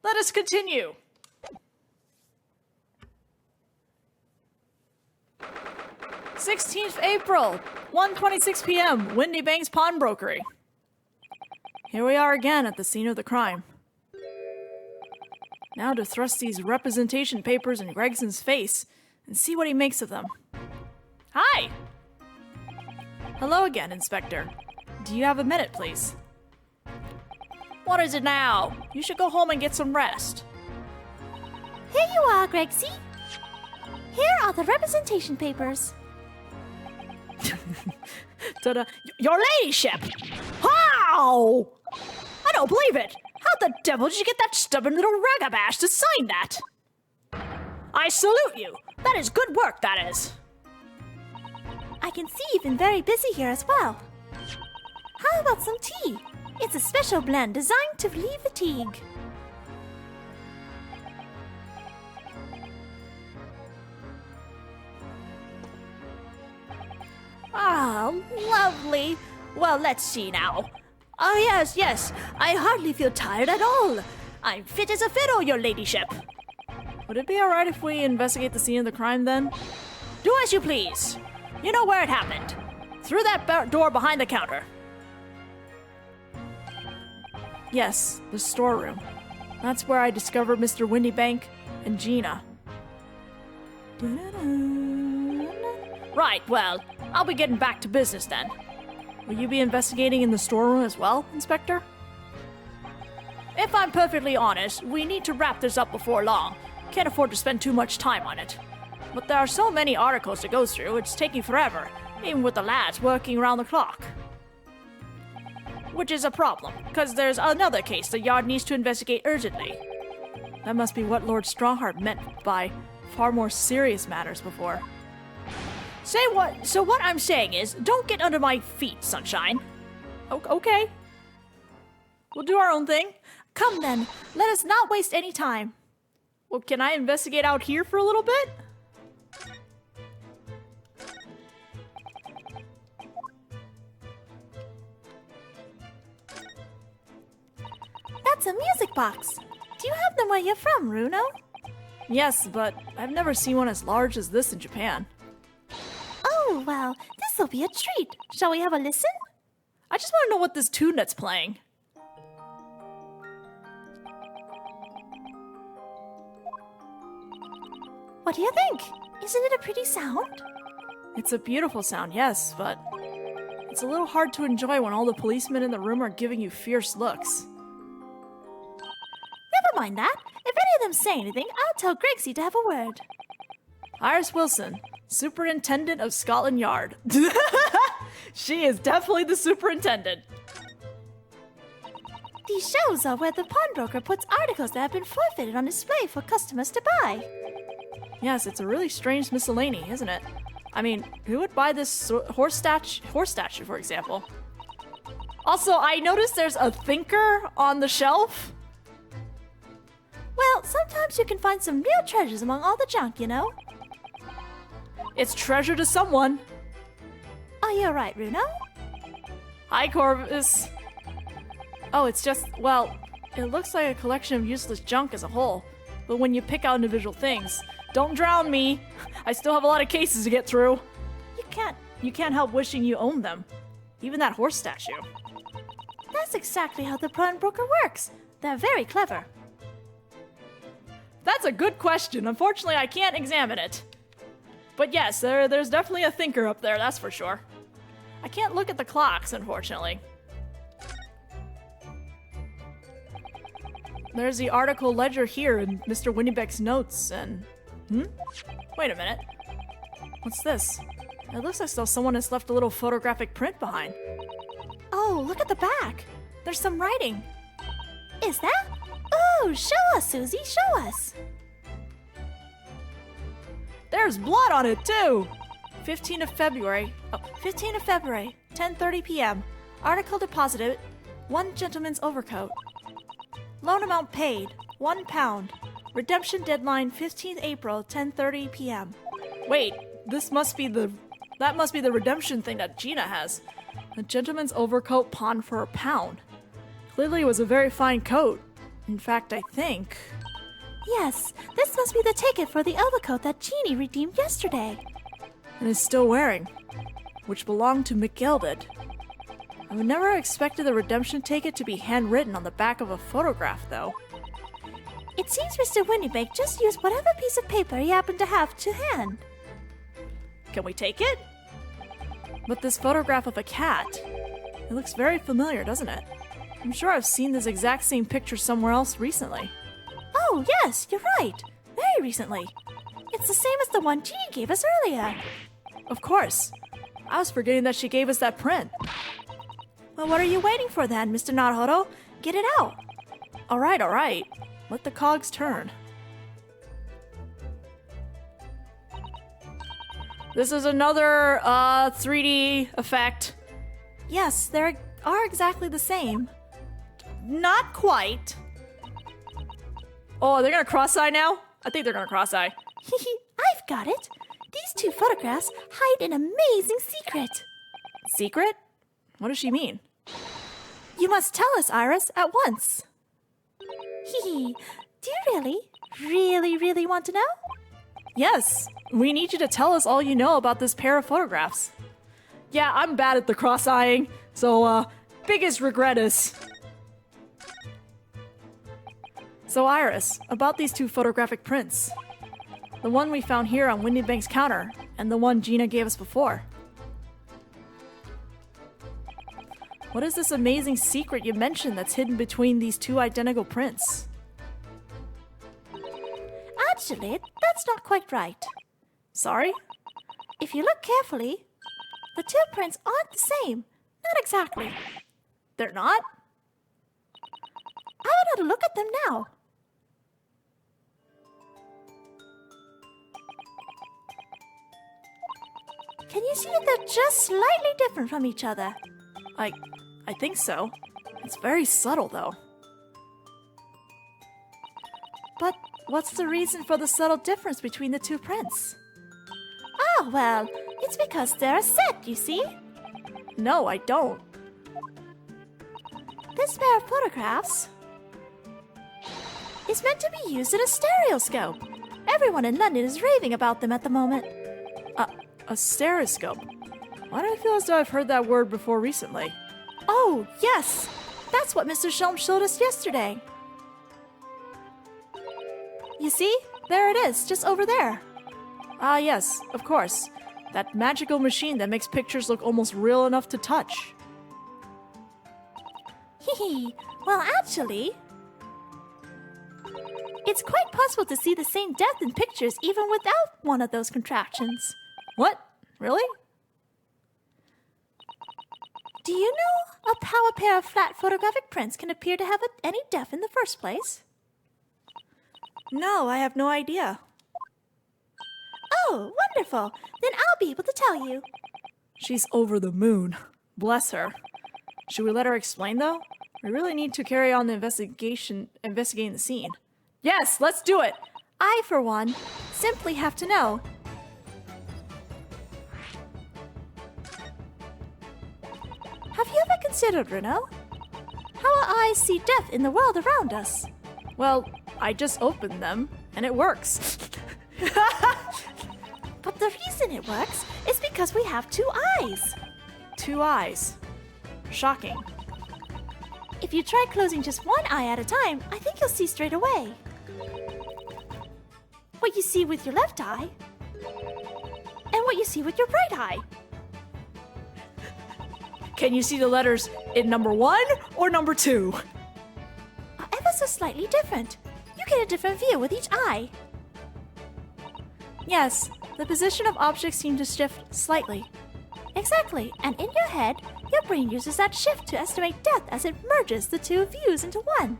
Let us continue. "16th April, 1:26 p.m., Windy Banks Pawnbrokery." Here we are again at the scene of the crime. Now to thrust these representation papers in Gregson's face and see what he makes of them. Hi! Hello again, Inspector. Do you have a minute, please? What is it now? You should go home and get some rest. Here you are, Gregsy. Here are the representation papers. Ta-da. Your ladyship! How? I don't believe it! How the devil did you get that stubborn little ragabash to sign that? I salute you! That is good work, that is! I can see you've been very busy here as well. How about some tea? It's a special blend designed to relieve fatigue. Ah, lovely. Well, let's see now. Ah, yes, I hardly feel tired at all. I'm fit as a fiddle, your ladyship. Would it be alright if we investigate the scene of the crime, then? Do as you please. You know where it happened. Through that door behind the counter. Yes, the storeroom. That's where I discovered Mr. Windybank and Gina. Right, well, I'll be getting back to business then. Will you be investigating in the storeroom as well, Inspector? If I'm perfectly honest, we need to wrap this up before long. Can't afford to spend too much time on it. But there are so many articles to go through, it's taking forever, even with the lads working around the clock. Which is a problem, because there's another case the Yard needs to investigate urgently. That must be what Lord Strongheart meant by far more serious matters before. So what I'm saying is, don't get under my feet, Sunshine. Okay. We'll do our own thing. Come then, let us not waste any time. Well, can I investigate out here for a little bit? That's a music box. Do you have them where you're from, Runo? Yes, but I've never seen one as large as this in Japan. Oh, well, this'll be a treat. Shall we have a listen? I just want to know what this tune that's playing. What do you think? Isn't it a pretty sound? It's a beautiful sound, yes, but it's a little hard to enjoy when all the policemen in the room are giving you fierce looks. Never mind that. If any of them say anything, I'll tell Gregsy to have a word. Iris Wilson, Superintendent of Scotland Yard. She is definitely the superintendent. These shelves are where the pawnbroker puts articles that have been forfeited on display for customers to buy. Yes, it's a really strange miscellany, isn't it? I mean, who would buy this horse statue, for example? Also, I noticed there's a thinker on the shelf. Well, sometimes you can find some real treasures among all the junk, you know? It's treasure to someone. Oh, you're right, Runo. Hi, Corvus. Oh, it's just, well, it looks like a collection of useless junk as a whole. But when you pick out individual things, don't drown me. I still have a lot of cases to get through. You can't help wishing you owned them. Even that horse statue. That's exactly how the pawnbroker works. They're very clever. That's a good question. Unfortunately, I can't examine it. But yes, there's definitely a thinker up there, that's for sure. I can't look at the clocks, unfortunately. There's the article ledger here in Mr. Windybeck's notes, and... Wait a minute. What's this? It looks as though someone has left a little photographic print behind. Oh, look at the back. There's some writing. Is that? Oh, show us, Susie, show us. There's blood on it, too! 15th of February, 10:30 p.m. Article deposited, 1 gentleman's overcoat. Loan amount paid, £1. Redemption deadline, 15th April, 10:30 p.m. Wait, that must be the redemption thing that Gina has. A gentleman's overcoat pawned for £1. Clearly it was a very fine coat. In fact, I think... Yes, this must be the ticket for the overcoat that Jeannie redeemed yesterday. And is still wearing, which belonged to McGilded. I would never have expected the redemption ticket to be handwritten on the back of a photograph, though. It seems Mr. Windybank just used whatever piece of paper he happened to have to hand. Can we take it? But this photograph of a cat, it looks very familiar, doesn't it? I'm sure I've seen this exact same picture somewhere else recently. Oh, yes, you're right. Very recently. It's the same as the one Jeannie gave us earlier. Of course. I was forgetting that she gave us that print. Well, what are you waiting for then, Mr. Naruhodo? Get it out. All right. Let the cogs turn. This is another 3D effect. Yes, they are exactly the same. Not quite. Oh, they're gonna cross-eye now? I think they're gonna cross-eye. I've got it. These two photographs hide an amazing secret. Secret? What does she mean? You must tell us, Iris, at once. Do you really want to know? Yes, we need you to tell us all you know about this pair of photographs. Yeah, I'm bad at the cross-eyeing, so, biggest regret is... So Iris, about these two photographic prints. The one we found here on Windybank's counter, and the one Gina gave us before. What is this amazing secret you mentioned that's hidden between these two identical prints? Actually, that's not quite right. Sorry? If you look carefully, the two prints aren't the same. Not exactly. They're not? I would have to look at them now. Can you see that they're just slightly different from each other? I think so. It's very subtle, though. But what's the reason for the subtle difference between the two prints? Oh, well, it's because they're a set, you see? No, I don't. This pair of photographs is meant to be used in a stereoscope. Everyone in London is raving about them at the moment. A stereoscope? Why do I feel as though I've heard that word before recently? Oh, yes! That's what Mr. Shelm showed us yesterday. You see? There it is, just over there. Ah, yes, of course. That magical machine that makes pictures look almost real enough to touch. Well, actually, it's quite possible to see the same depth in pictures even without one of those contraptions. What? Really? Do you know how a pair of flat photographic prints can appear to have any depth in the first place? No, I have no idea. Oh, wonderful. Then I'll be able to tell you. She's over the moon. Bless her. Should we let her explain, though? We really need to carry on the investigating the scene. Yes, let's do it! I, for one, simply have to know. Have you ever considered, Renaud, how our eyes see depth in the world around us? Well, I just opened them, and it works. But the reason it works is because we have two eyes. Two eyes. Shocking. If you try closing just one eye at a time, I think you'll see straight away what you see with your left eye and what you see with your right eye. Can you see the letters in number 1 or number 2? Ever so slightly different. You get a different view with each eye. Yes, the position of objects seem to shift slightly. Exactly, and in your head, your brain uses that shift to estimate depth as it merges the two views into one.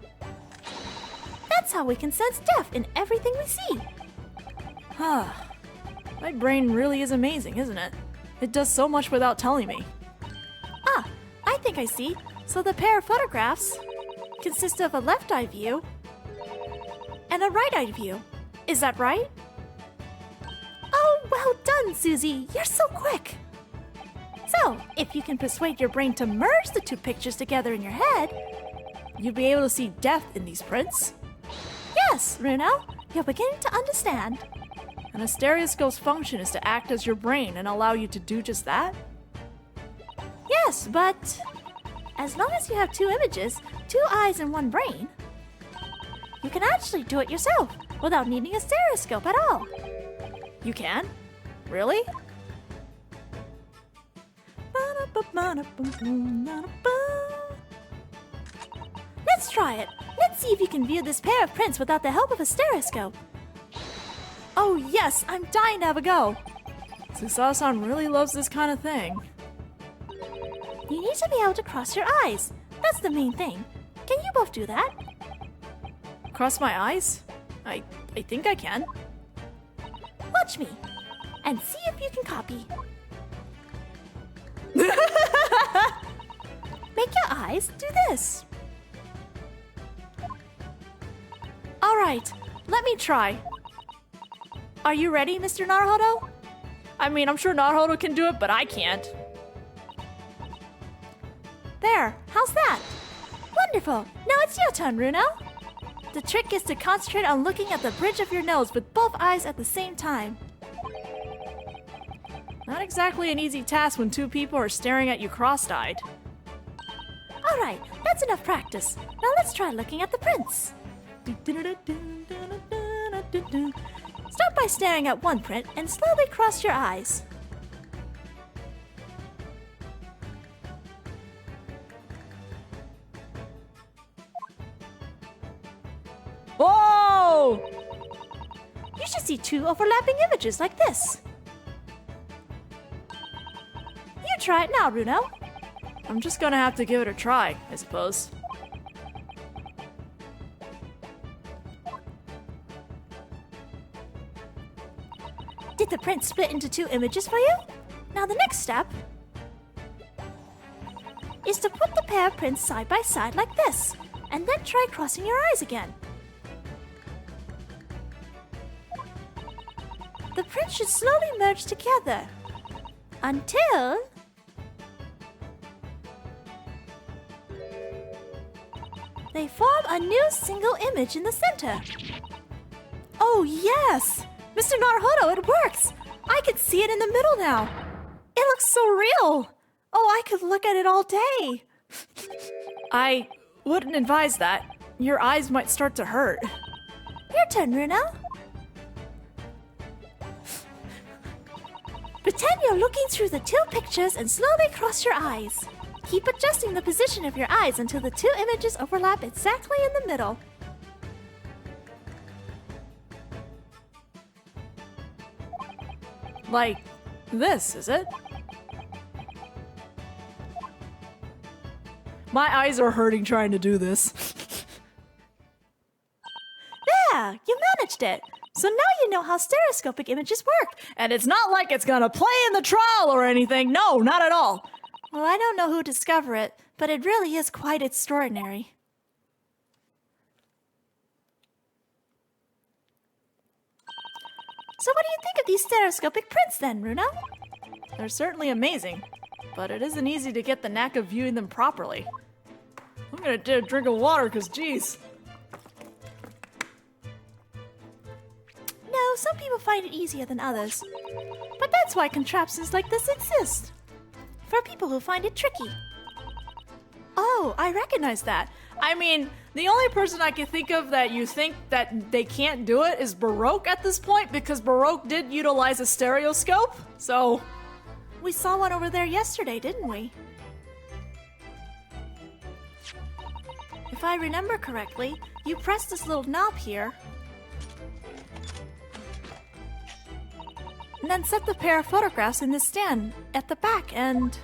That's how we can sense depth in everything we see. My brain really is amazing, isn't it? It does so much without telling me. I think I see. So the pair of photographs consist of a left eye view and a right eye view. Is that right? Oh, well done, Susie. You're so quick. So, if you can persuade your brain to merge the two pictures together in your head, you'll be able to see depth in these prints. Yes, Runo, you're beginning to understand. And a stereoscope's function is to act as your brain and allow you to do just that? Yes, but as long as you have 2 images, 2 eyes, and 1 brain, you can actually do it yourself without needing a stereoscope at all. You can? Really? Let's try it. Let's see if you can view this pair of prints without the help of a stereoscope. Oh yes, I'm dying to have a go. Susasan really loves this kind of thing. You need to be able to cross your eyes. That's the main thing. Can you both do that? Cross my eyes? I think I can. Watch me and see if you can copy. Make your eyes do this. Alright, let me try. Are you ready, Mr. Naruhodo? I mean, I'm sure Naruhodo can do it, but I can't. There, how's that? Wonderful. Now it's your turn, Runo. The trick is to concentrate on looking at the bridge of your nose with both eyes at the same time. Not exactly an easy task when 2 people are staring at you cross-eyed. Alright, that's enough practice. Now let's try looking at the prints. Start by staring at one print and slowly cross your eyes. Whoa! You should see 2 overlapping images like this. You try it now, Runo. I'm just gonna have to give it a try, I suppose. Did the print split into 2 images for you? Now the next step is to put the pair of prints side by side like this, and then try crossing your eyes again. The prints should slowly merge together until they form a new single image in the center. Oh yes! Mr. Naruhodo, it works! I can see it in the middle now! It looks so real! Oh, I could look at it all day! I wouldn't advise that. Your eyes might start to hurt. Your turn, Runo. Pretend you're looking through the 2 pictures and slowly cross your eyes. Keep adjusting the position of your eyes until the 2 images overlap exactly in the middle. Like this, is it? My eyes are hurting trying to do this. There, you managed it. So now you know how stereoscopic images work. And it's not like it's gonna play in the trial or anything. No, not at all. Well, I don't know who discovered it, but it really is quite extraordinary. So what do you think of these stereoscopic prints then, Runo? They're certainly amazing, but it isn't easy to get the knack of viewing them properly. I'm gonna do a drink of water, because geez. No, some people find it easier than others. But that's why contraptions like this exist. For people who find it tricky. Oh, I recognize that. I mean, the only person I can think of that you think that they can't do it is Baroque at this point, because Baroque did utilize a stereoscope, so... We saw one over there yesterday, didn't we? If I remember correctly, you press this little knob here, and then set the pair of photographs in this stand at the back, and...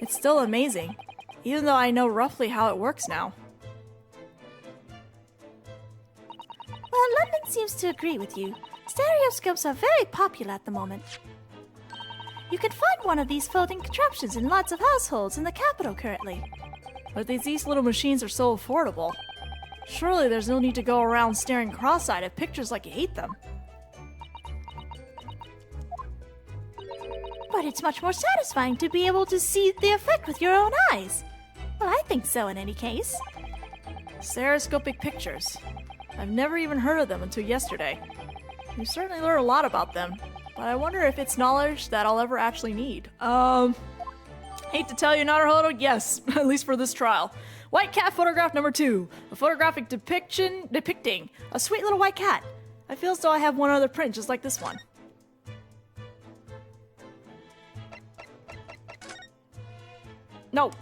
It's still amazing, even though I know roughly how it works now. Well, London seems to agree with you. Stereoscopes are very popular at the moment. You can find one of these floating contraptions in lots of households in the capital currently. But these little machines are so affordable. Surely there's no need to go around staring cross-eyed at pictures like you hate them. But it's much more satisfying to be able to see the effect with your own eyes. Well, I think so in any case. Stereoscopic pictures. I've never even heard of them until yesterday. You certainly learn a lot about them, but I wonder if it's knowledge that I'll ever actually need. Hate to tell you, Naruhodo, yes, at least for this trial. White cat photograph number 2. A photographic depicting a sweet little white cat. I feel as though I have one other print just like this one. No.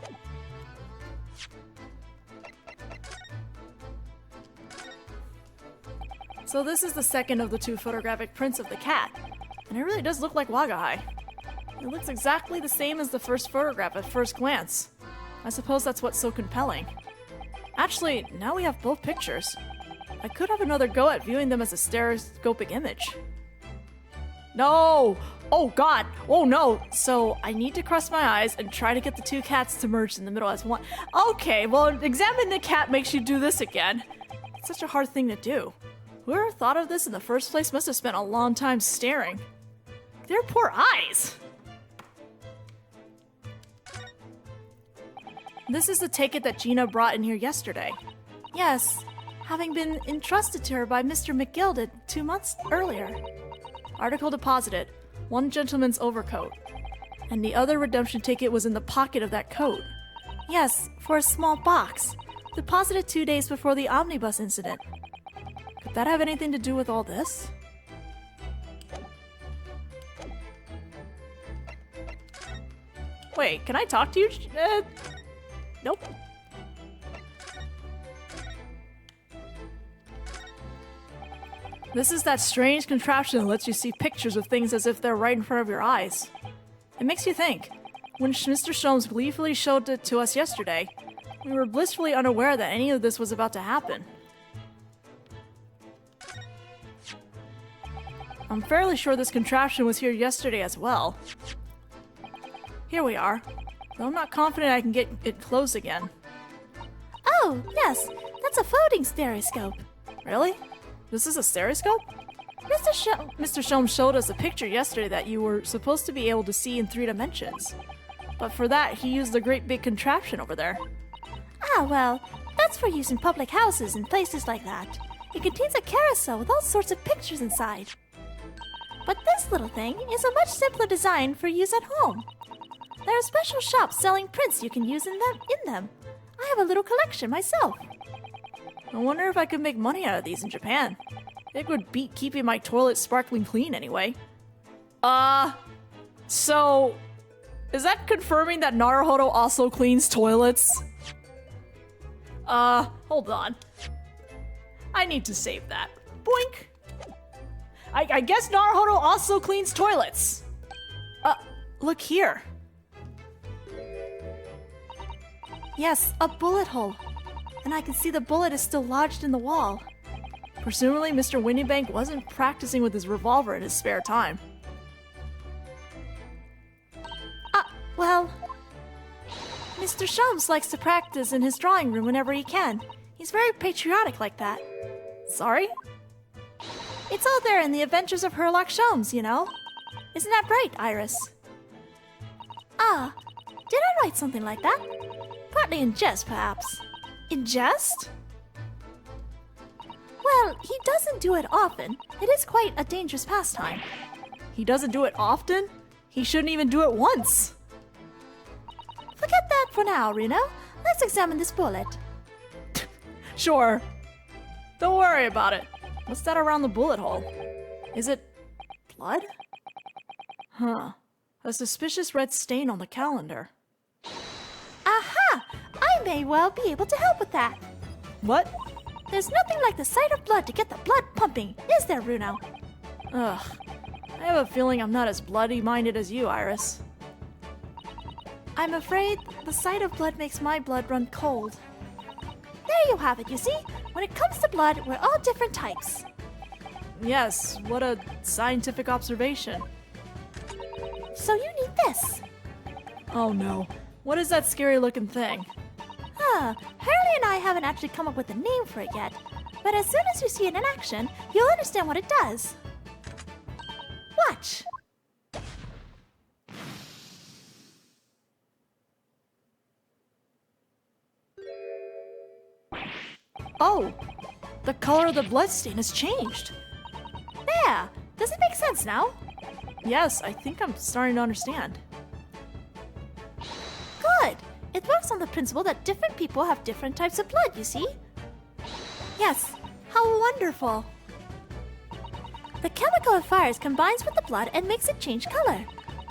So this is the second of the 2 photographic prints of the cat, and it really does look like Wagahai. It looks exactly the same as the first photograph at first glance. I suppose that's what's so compelling. Actually, now we have both pictures. I could have another go at viewing them as a stereoscopic image. No! Oh god! Oh no! So I need to cross my eyes and try to get the 2 cats to merge in the middle as one. Okay, well, examining the cat makes you do this again. It's such a hard thing to do. Whoever thought of this in the first place must have spent a long time staring. Their poor eyes! This is the ticket that Gina brought in here yesterday. Yes, having been entrusted to her by Mr. McGilded 2 months earlier. Article deposited. 1 gentleman's overcoat. And the other redemption ticket was in the pocket of that coat. Yes, for a small box. Deposited 2 days before the omnibus incident. Could that have anything to do with all this? Wait, can I talk to you? Nope. This is that strange contraption that lets you see pictures of things as if they're right in front of your eyes. It makes you think. When Mr. Sholmes gleefully showed it to us yesterday, we were blissfully unaware that any of this was about to happen. I'm fairly sure this contraption was here yesterday as well. Here we are, though I'm not confident I can get it closed again. Oh, yes, that's a floating stereoscope. Really? This is a stereoscope? Mr. Sholmes showed us a picture yesterday that you were supposed to be able to see in 3 dimensions. But for that, he used the great big contraption over there. Ah, well, that's for use in public houses and places like that. It contains a carousel with all sorts of pictures inside. But this little thing is a much simpler design for use at home. There are special shops selling prints you can use in them. I have a little collection myself. I wonder if I could make money out of these in Japan. It would beat keeping my toilet sparkling clean anyway. So... is that confirming that Naruhodo also cleans toilets? Hold on. I need to save that. Boink! I guess Naruhodo also cleans toilets! Look here. Yes, a bullet hole. And I can see the bullet is still lodged in the wall. Presumably, Mr. Windybank wasn't practicing with his revolver in his spare time. Well... Mr. Sholmes likes to practice in his drawing room whenever he can. He's very patriotic like that. Sorry? It's all there in the Adventures of Herlock Sholmes, you know. Isn't that right, Iris? Ah, did I write something like that? Partly in jest, perhaps. In jest? Well, he doesn't do it often. It is quite a dangerous pastime. He doesn't do it often? He shouldn't even do it once. Forget that for now, Reno. Let's examine this bullet. Sure. Don't worry about it. What's that around the bullet hole? Is it blood? Huh. A suspicious red stain on the calendar. Aha! I may well be able to help with that. What? There's nothing like the sight of blood to get the blood pumping, is there, Runo? Ugh. I have a feeling I'm not as bloody-minded as you, Iris. I'm afraid the sight of blood makes my blood run cold. There you have it, you see? When it comes to blood, we're all different types. Yes, what a scientific observation. So you need this. Oh no. What is that scary-looking thing? Hurley and I haven't actually come up with a name for it yet, but as soon as you see it in action, you'll understand what it does. Watch! Oh, the color of the bloodstain has changed. There! Does it make sense now? Yes, I think I'm starting to understand. Good! It works on the principle that different people have different types of blood, you see? Yes, how wonderful! The chemical of fires combines with the blood and makes it change color,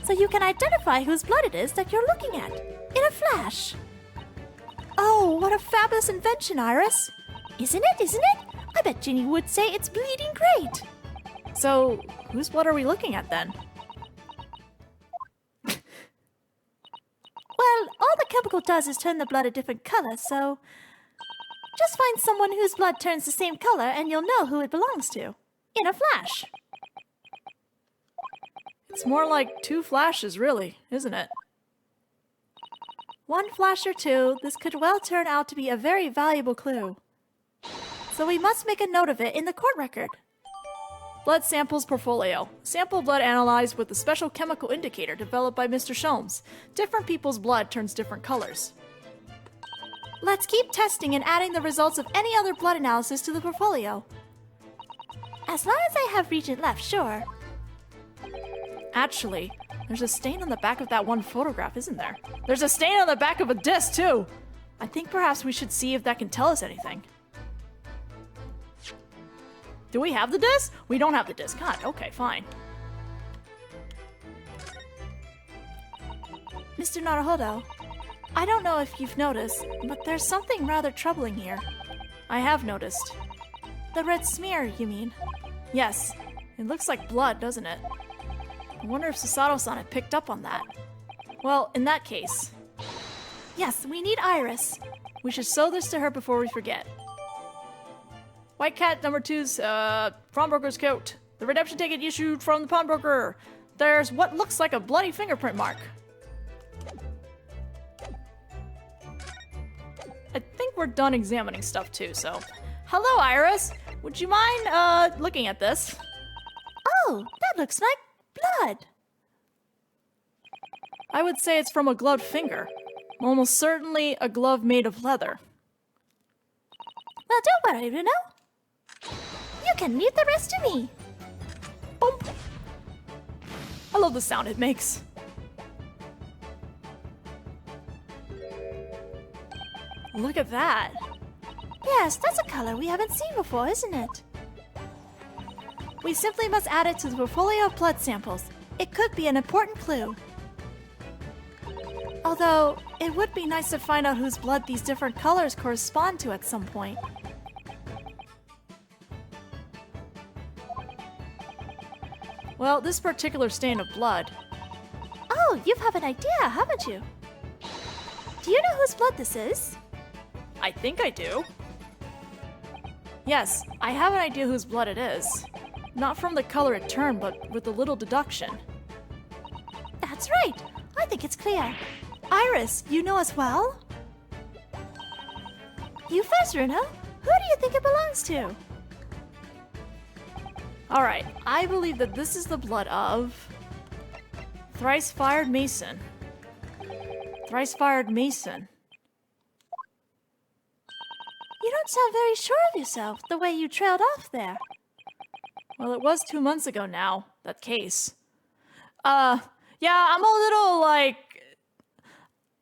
so you can identify whose blood it is that you're looking at, in a flash. Oh, what a fabulous invention, Iris! Isn't it, isn't it? I bet Ginny would say it's bleeding great! So, whose blood are we looking at then? Well, all the chemical does is turn the blood a different color, so just find someone whose blood turns the same color and you'll know who it belongs to. In a flash. It's more like 2 flashes, really, isn't it? 1 flash or 2, this could well turn out to be a very valuable clue. So we must make a note of it in the court record. Blood samples portfolio. Sample blood analyzed with a special chemical indicator developed by Mr. Sholmes. Different people's blood turns different colors. Let's keep testing and adding the results of any other blood analysis to the portfolio. As long as I have Regent left, sure. Actually, there's a stain on the back of that one photograph, isn't there? There's a stain on the back of a disc, too! I think perhaps we should see if that can tell us anything. Do we have the disc? We don't have the disc. God, okay, fine. Mr. Naruhodo, I don't know if you've noticed, but there's something rather troubling here. I have noticed. The red smear, you mean? Yes. It looks like blood, doesn't it? I wonder if Susato-san had picked up on that. Well, in that case... Yes, we need Iris. We should show this to her before we forget. White Cat number 2's pawnbroker's coat. The redemption ticket issued from the pawnbroker. There's what looks like a bloody fingerprint mark. I think we're done examining stuff too, so... Hello, Iris! Would you mind, looking at this? Oh, that looks like blood. I would say it's from a gloved finger. Almost certainly a glove made of leather. Well, don't worry, Bruno. You can leave the rest to me. Boom! I love the sound it makes. Look at that. Yes, that's a color we haven't seen before, isn't it? We simply must add it to the portfolio of blood samples. It could be an important clue. Although, it would be nice to find out whose blood these different colors correspond to at some point. Well, this particular stain of blood... Oh, you have an idea, haven't you? Do you know whose blood this is? I think I do. Yes, I have an idea whose blood it is. Not from the color it turned, but with a little deduction. That's right. I think it's clear. Iris, you know as well? You first, Runo. Who do you think it belongs to? Alright, I believe that this is the blood of... Thrice-fired Mason. Thrice-fired Mason. You don't sound very sure of yourself, the way you trailed off there. Well, it was 2 months ago now, that case. Yeah, I'm a little, like...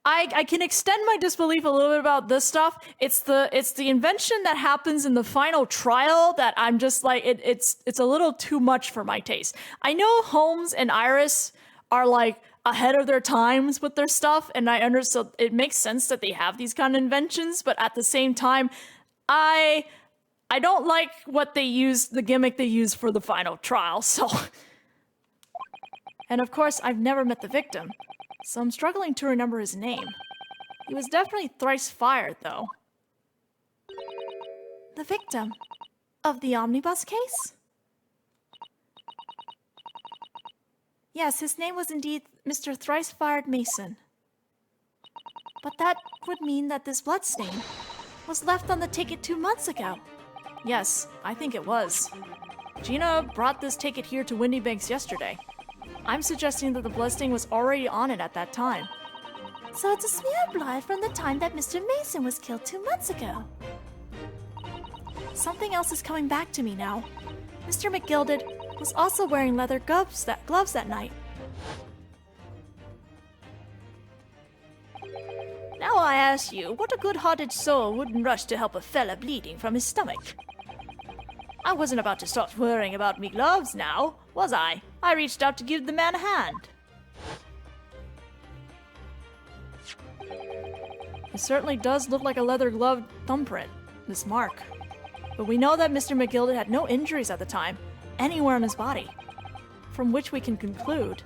I can extend my disbelief a little bit about this stuff. It's the invention that happens in the final trial that I'm just like, it's a little too much for my taste. I know Holmes and Iris are like ahead of their times with their stuff, and I understand it makes sense that they have these kind of inventions, but at the same time, I don't like what they use, the gimmick they use for the final trial, so... And of course, I've never met the victim, so I'm struggling to remember his name. He was definitely thrice fired, though. The victim of the omnibus case? Yes, his name was indeed Mr. Thrice-Fired Mason. But that would mean that this bloodstain was left on the ticket 2 months ago. Yes, I think it was. Gina brought this ticket here to Windy Banks yesterday. I'm suggesting that the bloodstain was already on it at that time. So it's a smear of blood from the time that Mr. Mason was killed 2 months ago. Something else is coming back to me now. Mr. McGilded was also wearing leather gloves that night. Now I ask you, what a good-hearted soul wouldn't rush to help a fella bleeding from his stomach? I wasn't about to start worrying about me gloves now, was I? I reached out to give the man a hand. It certainly does look like a leather-gloved thumbprint, this mark. But we know that Mr. McGilded had no injuries at the time, anywhere on his body, from which we can conclude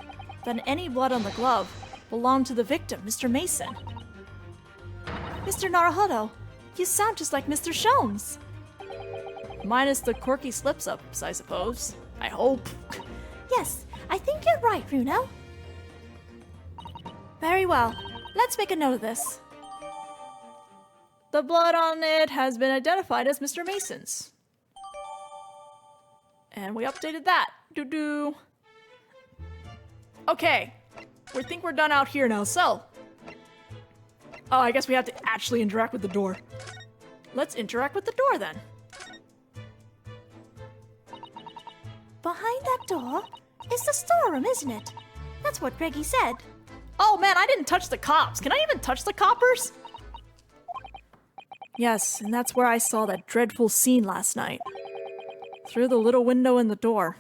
that any blood on the glove belonged to the victim, Mr. Mason. Mr. Naruhodo, you sound just like Mr. Shones. Minus the quirky slip-ups, I suppose. I hope. Yes, I think you're right, Runo. Very well. Let's make a note of this. The blood on it has been identified as Mr. Mason's. And we updated that. Doo-doo. Okay. We think we're done out here now, so... Oh, I guess we have to actually interact with the door. Let's interact with the door, then. Behind that door is the storeroom, isn't it? That's what Greggy said. Oh man, I didn't touch the cops. Can I even touch the coppers? Yes, and that's where I saw that dreadful scene last night. Through the little window in the door.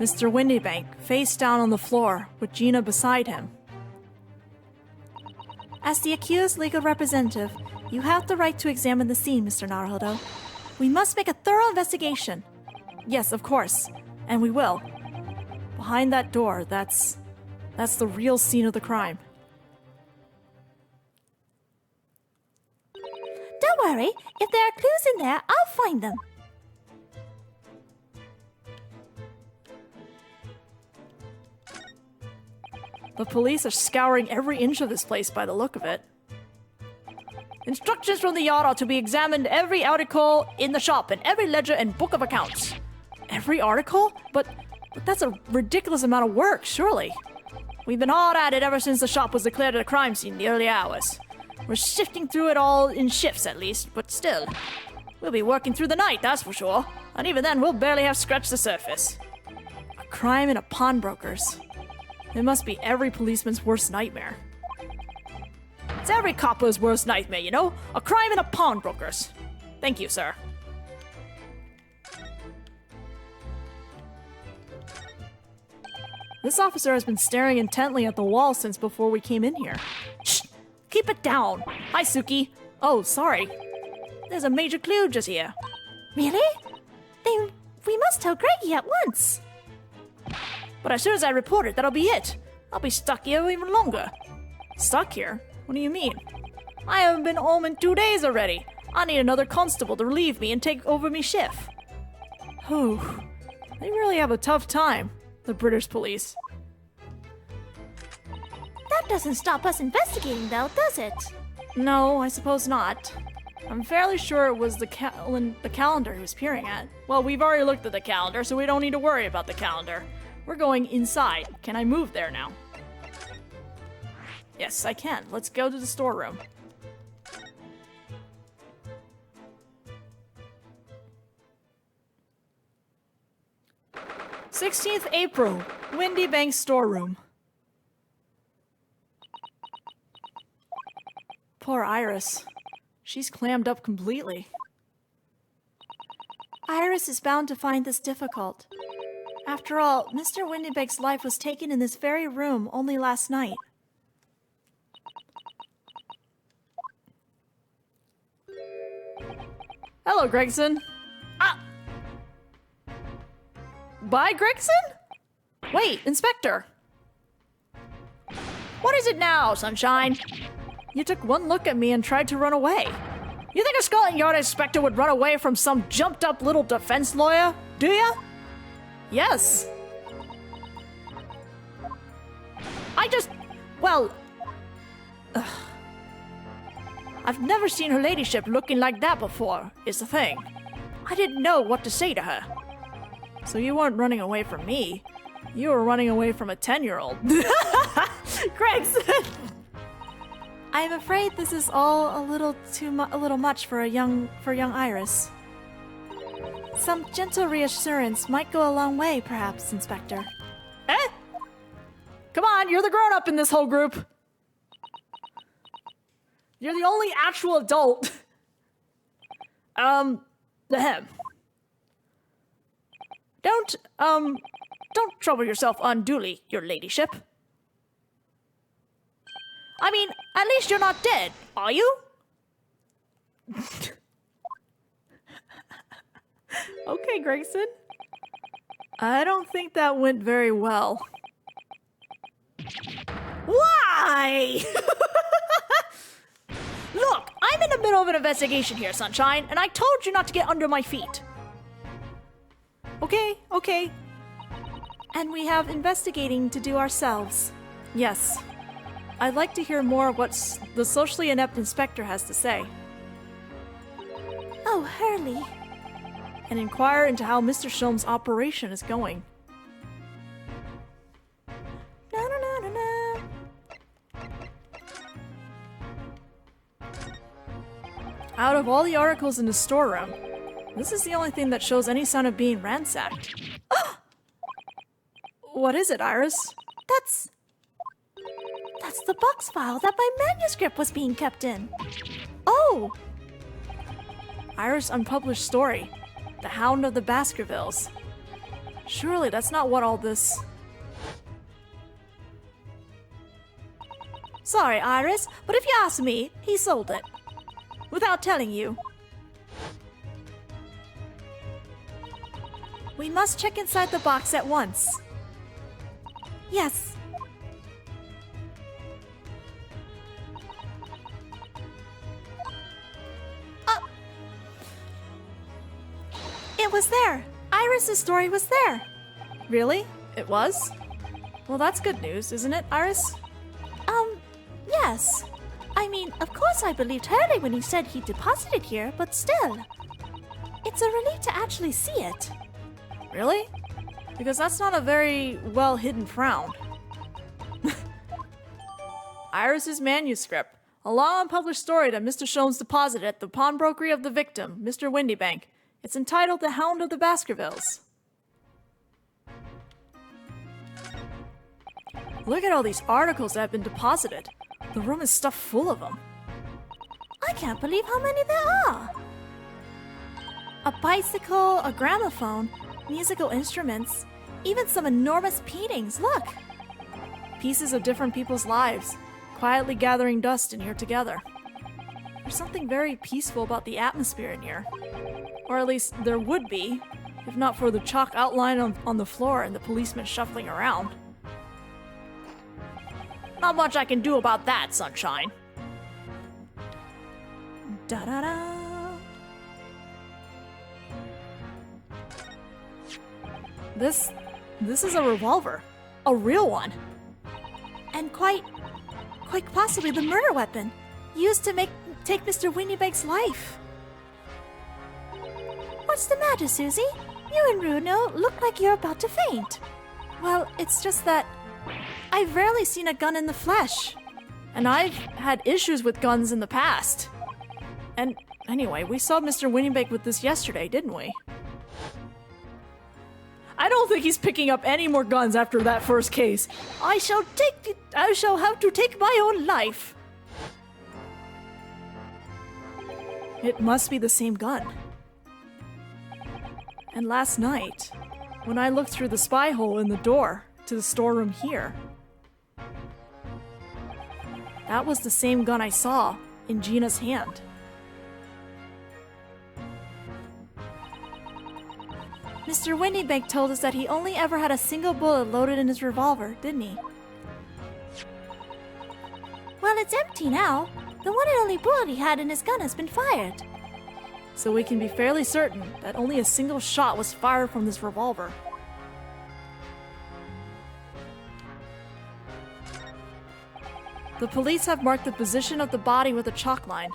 Mr. Windybank, face down on the floor, with Gina beside him. As the accused legal representative, you have the right to examine the scene, Mr. Naruhodo. We must make a thorough investigation. Yes, of course. And we will. Behind that door, that's the real scene of the crime. Don't worry. If there are clues in there, I'll find them. The police are scouring every inch of this place by the look of it. Instructions from the yard are to be examined every article in the shop and every ledger and book of accounts. Every article? But that's a ridiculous amount of work, surely. We've been hard at it ever since the shop was declared a crime scene in the early hours. We're sifting through it all in shifts at least, but still. We'll be working through the night, that's for sure. And even then, we'll barely have scratched the surface. A crime in a pawnbroker's. It must be every policeman's worst nightmare. It's every copper's worst nightmare, you know? A crime in a pawnbroker's. Thank you, sir. This officer has been staring intently at the wall since before we came in here. Shh! Keep it down! Hi, Suki. Oh, sorry. There's a major clue just here. Really? Then we must tell Greggy at once. But as soon as I report it, that'll be it. I'll be stuck here even longer. Stuck here? What do you mean? I haven't been home in 2 days already. I need another constable to relieve me and take over me shift. Whew. They really have a tough time, the British police. That doesn't stop us investigating, though, does it? No, I suppose not. I'm fairly sure it was the calendar he was peering at. Well, we've already looked at the calendar, so we don't need to worry about the calendar. We're going inside. Can I move there now? Yes, I can. Let's go to the storeroom. "16th April, Windy Bank storeroom." Poor Iris. She's clammed up completely. Iris is bound to find this difficult. After all, Mr. Windybank's life was taken in this very room only last night. Hello, Gregson. Ah! Bye, Gregson? Wait, Inspector. What is it now, Sunshine? You took one look at me and tried to run away. You think a Scotland Yard inspector would run away from some jumped-up little defense lawyer, do ya? Yes. I've never seen her ladyship looking like that before, is the thing. I didn't know what to say to her. So you weren't running away from me. You were running away from a 10-year-old. Gregson! I'm afraid this is all a little much for young Iris. Some gentle reassurance might go a long way, perhaps, Inspector. Eh? Come on, you're the grown-up in this whole group. You're the only actual adult. Ahem. Don't trouble yourself unduly, your ladyship. I mean, at least you're not dead, are you? Okay, Gregson. I don't think that went very well. Why? Look, I'm in the middle of an investigation here, Sunshine, and I told you not to get under my feet. Okay. And we have investigating to do ourselves. Yes. I'd like to hear more of what the socially inept inspector has to say. Oh, Hurley. And inquire into how Mr. Sholm's operation is going. No. Out of all the articles in the storeroom, this is the only thing that shows any sign of being ransacked. What is it, Iris? That's the box file that my manuscript was being kept in. Oh! Iris' unpublished story, The Hound of the Baskervilles. Surely that's not what all this... Sorry, Iris, but if you ask me, he sold it. Without telling you. We must check inside the box at once. Yes. It was there. Iris' story was there. Really? It was? Well, that's good news, isn't it, Iris? Yes. I mean, of course I believed Hurley when he said he deposited here, but still. It's a relief to actually see it. Really? Because that's not a very well-hidden frown. Iris's manuscript. A long unpublished story that Mr. Sholmes deposited at the pawnbrokery of the victim, Mr. Windybank. It's entitled The Hound of the Baskervilles. Look at all these articles that have been deposited. The room is stuffed full of them. I can't believe how many there are. A bicycle, a gramophone, musical instruments, even some enormous paintings, look! Pieces of different people's lives, quietly gathering dust in here together. There's something very peaceful about the atmosphere in here. Or at least there would be, if not for the chalk outline on the floor and the policemen shuffling around. Not much I can do about that, Sunshine. Da-da-da. This is a revolver. A real one. And quite possibly the murder weapon used to take Mr. Windybank's life. What's the matter, Susie? You and Bruno look like you're about to faint. Well, it's just that I've rarely seen a gun in the flesh. And I've had issues with guns in the past. And anyway, we saw Mr. Windybank with this yesterday, didn't we? I don't think he's picking up any more guns after that first case. I shall have to take my own life. It must be the same gun. And last night, when I looked through the spy hole in the door to the storeroom here, that was the same gun I saw in Gina's hand. Mr. Windybank told us that he only ever had a single bullet loaded in his revolver, didn't he? Well, it's empty now. The one and only bullet he had in his gun has been fired. So we can be fairly certain that only a single shot was fired from this revolver. The police have marked the position of the body with a chalk line.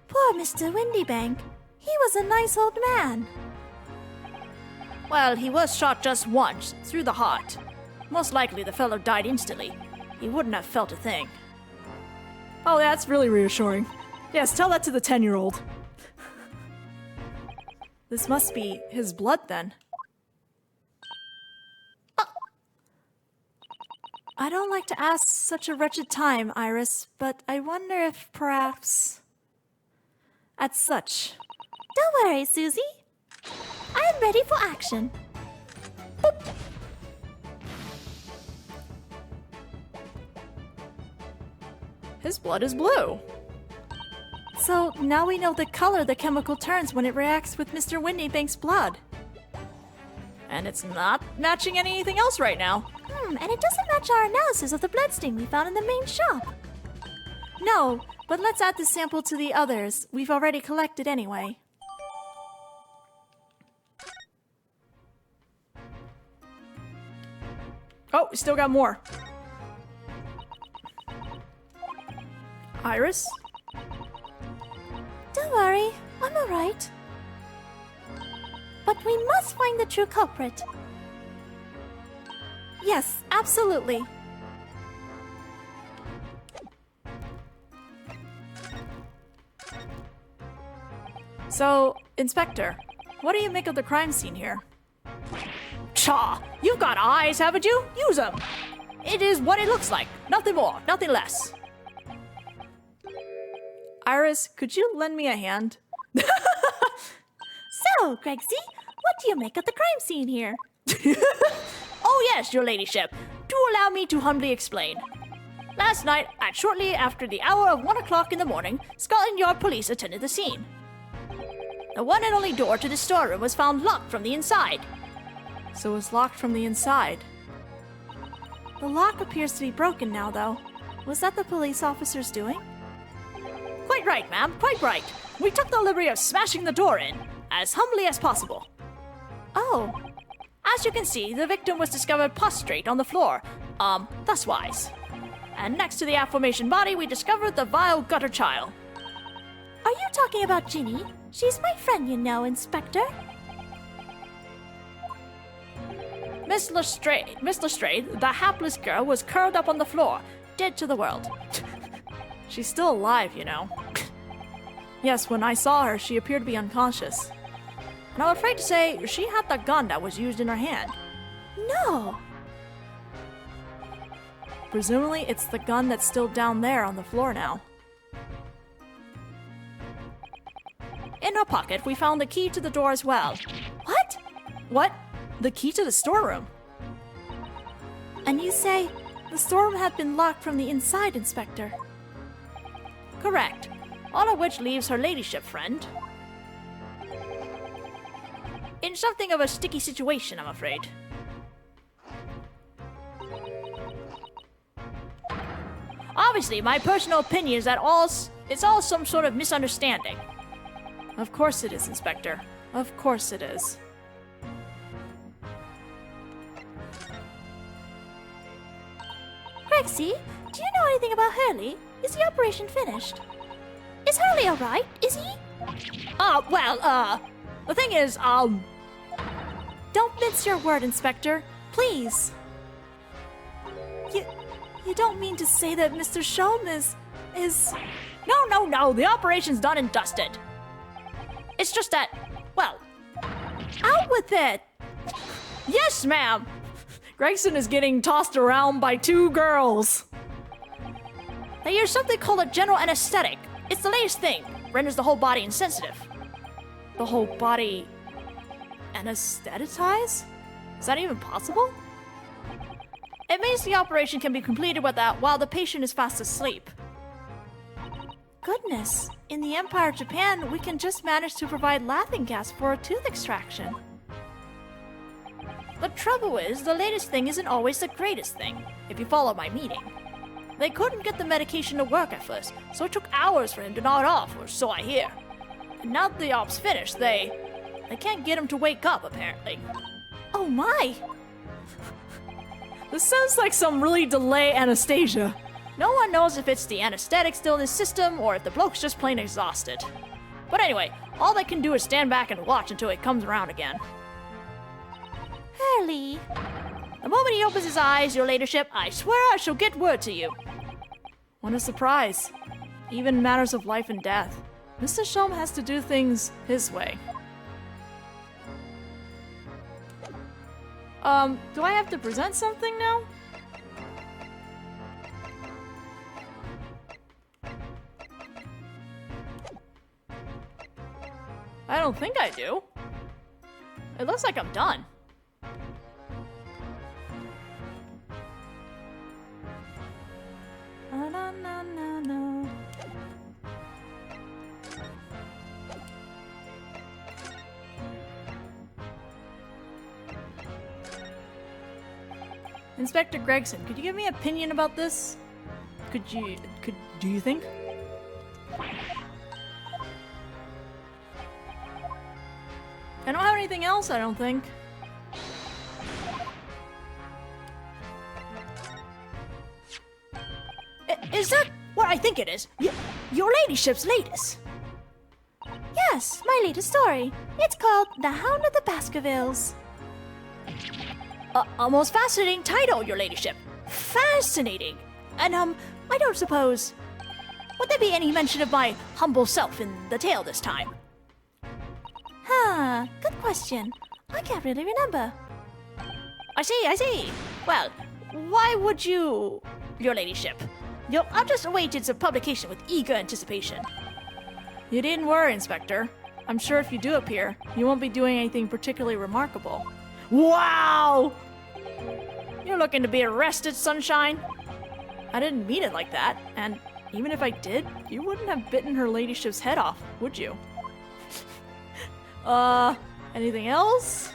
Poor Poor Mr. Windybank. He was a nice old man. Well, he was shot just once, through the heart. Most likely the fellow died instantly. He wouldn't have felt a thing. Oh, that's really reassuring. Yes, tell that to the 10-year-old. This must be his blood, then. I don't like to ask such a wretched time, Iris, but I wonder if perhaps... At such. Don't worry, Susie. I am ready for action. Boop. His blood is blue. So now we know the color the chemical turns when it reacts with Mr. Windybank's blood. And it's not matching anything else right now. And it doesn't match our analysis of the bloodstain we found in the main shop. No, but let's add this sample to the others we've already collected anyway. Oh, we still got more. Iris? Don't worry, I'm alright. But we must find the true culprit. Yes, absolutely. So, Inspector, what do you make of the crime scene here? Chaw! You've got eyes, haven't you? Use them! It is what it looks like. Nothing more, nothing less. Iris, could you lend me a hand? So, Gregsy, what do you make of the crime scene here? Oh yes, your ladyship. Do allow me to humbly explain. Last night, at shortly after the hour of 1 o'clock in the morning, Scotland Yard police attended the scene. The one and only door to the storeroom was found locked from the inside. So it was locked from the inside. The lock appears to be broken now, though. Was that the police officer's doing? Quite right, ma'am, quite right. We took the liberty of smashing the door in, as humbly as possible. Oh. As you can see, the victim was discovered prostrate on the floor, thuswise. And next to the aforementioned body, we discovered the vile gutter child. Are you talking about Ginny? She's my friend, you know, Inspector. Miss Lestrade, the hapless girl, was curled up on the floor, dead to the world. She's still alive, you know. Yes, when I saw her, she appeared to be unconscious. And I'm afraid to say, she had the gun that was used in her hand. No! Presumably, it's the gun that's still down there on the floor now. In her pocket, we found the key to the door as well. What? What? The key to the storeroom. And you say the storeroom had been locked from the inside, Inspector? Correct. All of which leaves her ladyship friend in something of a sticky situation, I'm afraid. Obviously, my personal opinion is that it's all some sort of misunderstanding. Of course it is, Inspector. Of course it is. Gregsy, do you know anything about Hurley? Is the operation finished? Is Hurley alright? Is he? The thing is, Don't mince your word, Inspector. Please. You don't mean to say that Mr. Sholm is... No, the operation's done and dusted. It's just that, well... Out with it! Yes, ma'am! Gregson is getting tossed around by two girls. They use something called a general anesthetic. It's the latest thing. Renders the whole body insensitive. The whole body... anesthetized? Is that even possible? It means the operation can be completed while the patient is fast asleep. Goodness, in the Empire of Japan, we can just manage to provide laughing gas for a tooth extraction. The trouble is, the latest thing isn't always the greatest thing, if you follow my meaning. They couldn't get the medication to work at first, so it took hours for him to nod off, or so I hear. And now that the op's finished, they can't get him to wake up, apparently. Oh my! This sounds like some really delay anesthesia. No one knows if it's the anesthetic still in his system, or if the bloke's just plain exhausted. But anyway, all they can do is stand back and watch until he comes around again. Hurley. The moment he opens his eyes, your ladyship, I swear I shall get word to you. What a surprise. Even in matters of life and death, Mr. Shum has to do things his way. Do I have to present something now? I don't think I do. It looks like I'm done. Inspector Gregson, could you give me an opinion about this? Do you think? I don't have anything else, I don't think. Is that what I think it is? Your ladyship's latest? Yes, my latest story. It's called The Hound of the Baskervilles. A most fascinating title, your ladyship. Fascinating. And, I don't suppose... Would there be any mention of my humble self in the tale this time? Huh, good question. I can't really remember. I see. Well, why would you, your ladyship? I'll just await its publication with eager anticipation. You needn't worry, Inspector. I'm sure if you do appear, you won't be doing anything particularly remarkable. Wow! You're looking to be arrested, Sunshine? I didn't mean it like that, and even if I did, you wouldn't have bitten her ladyship's head off, would you? Anything else?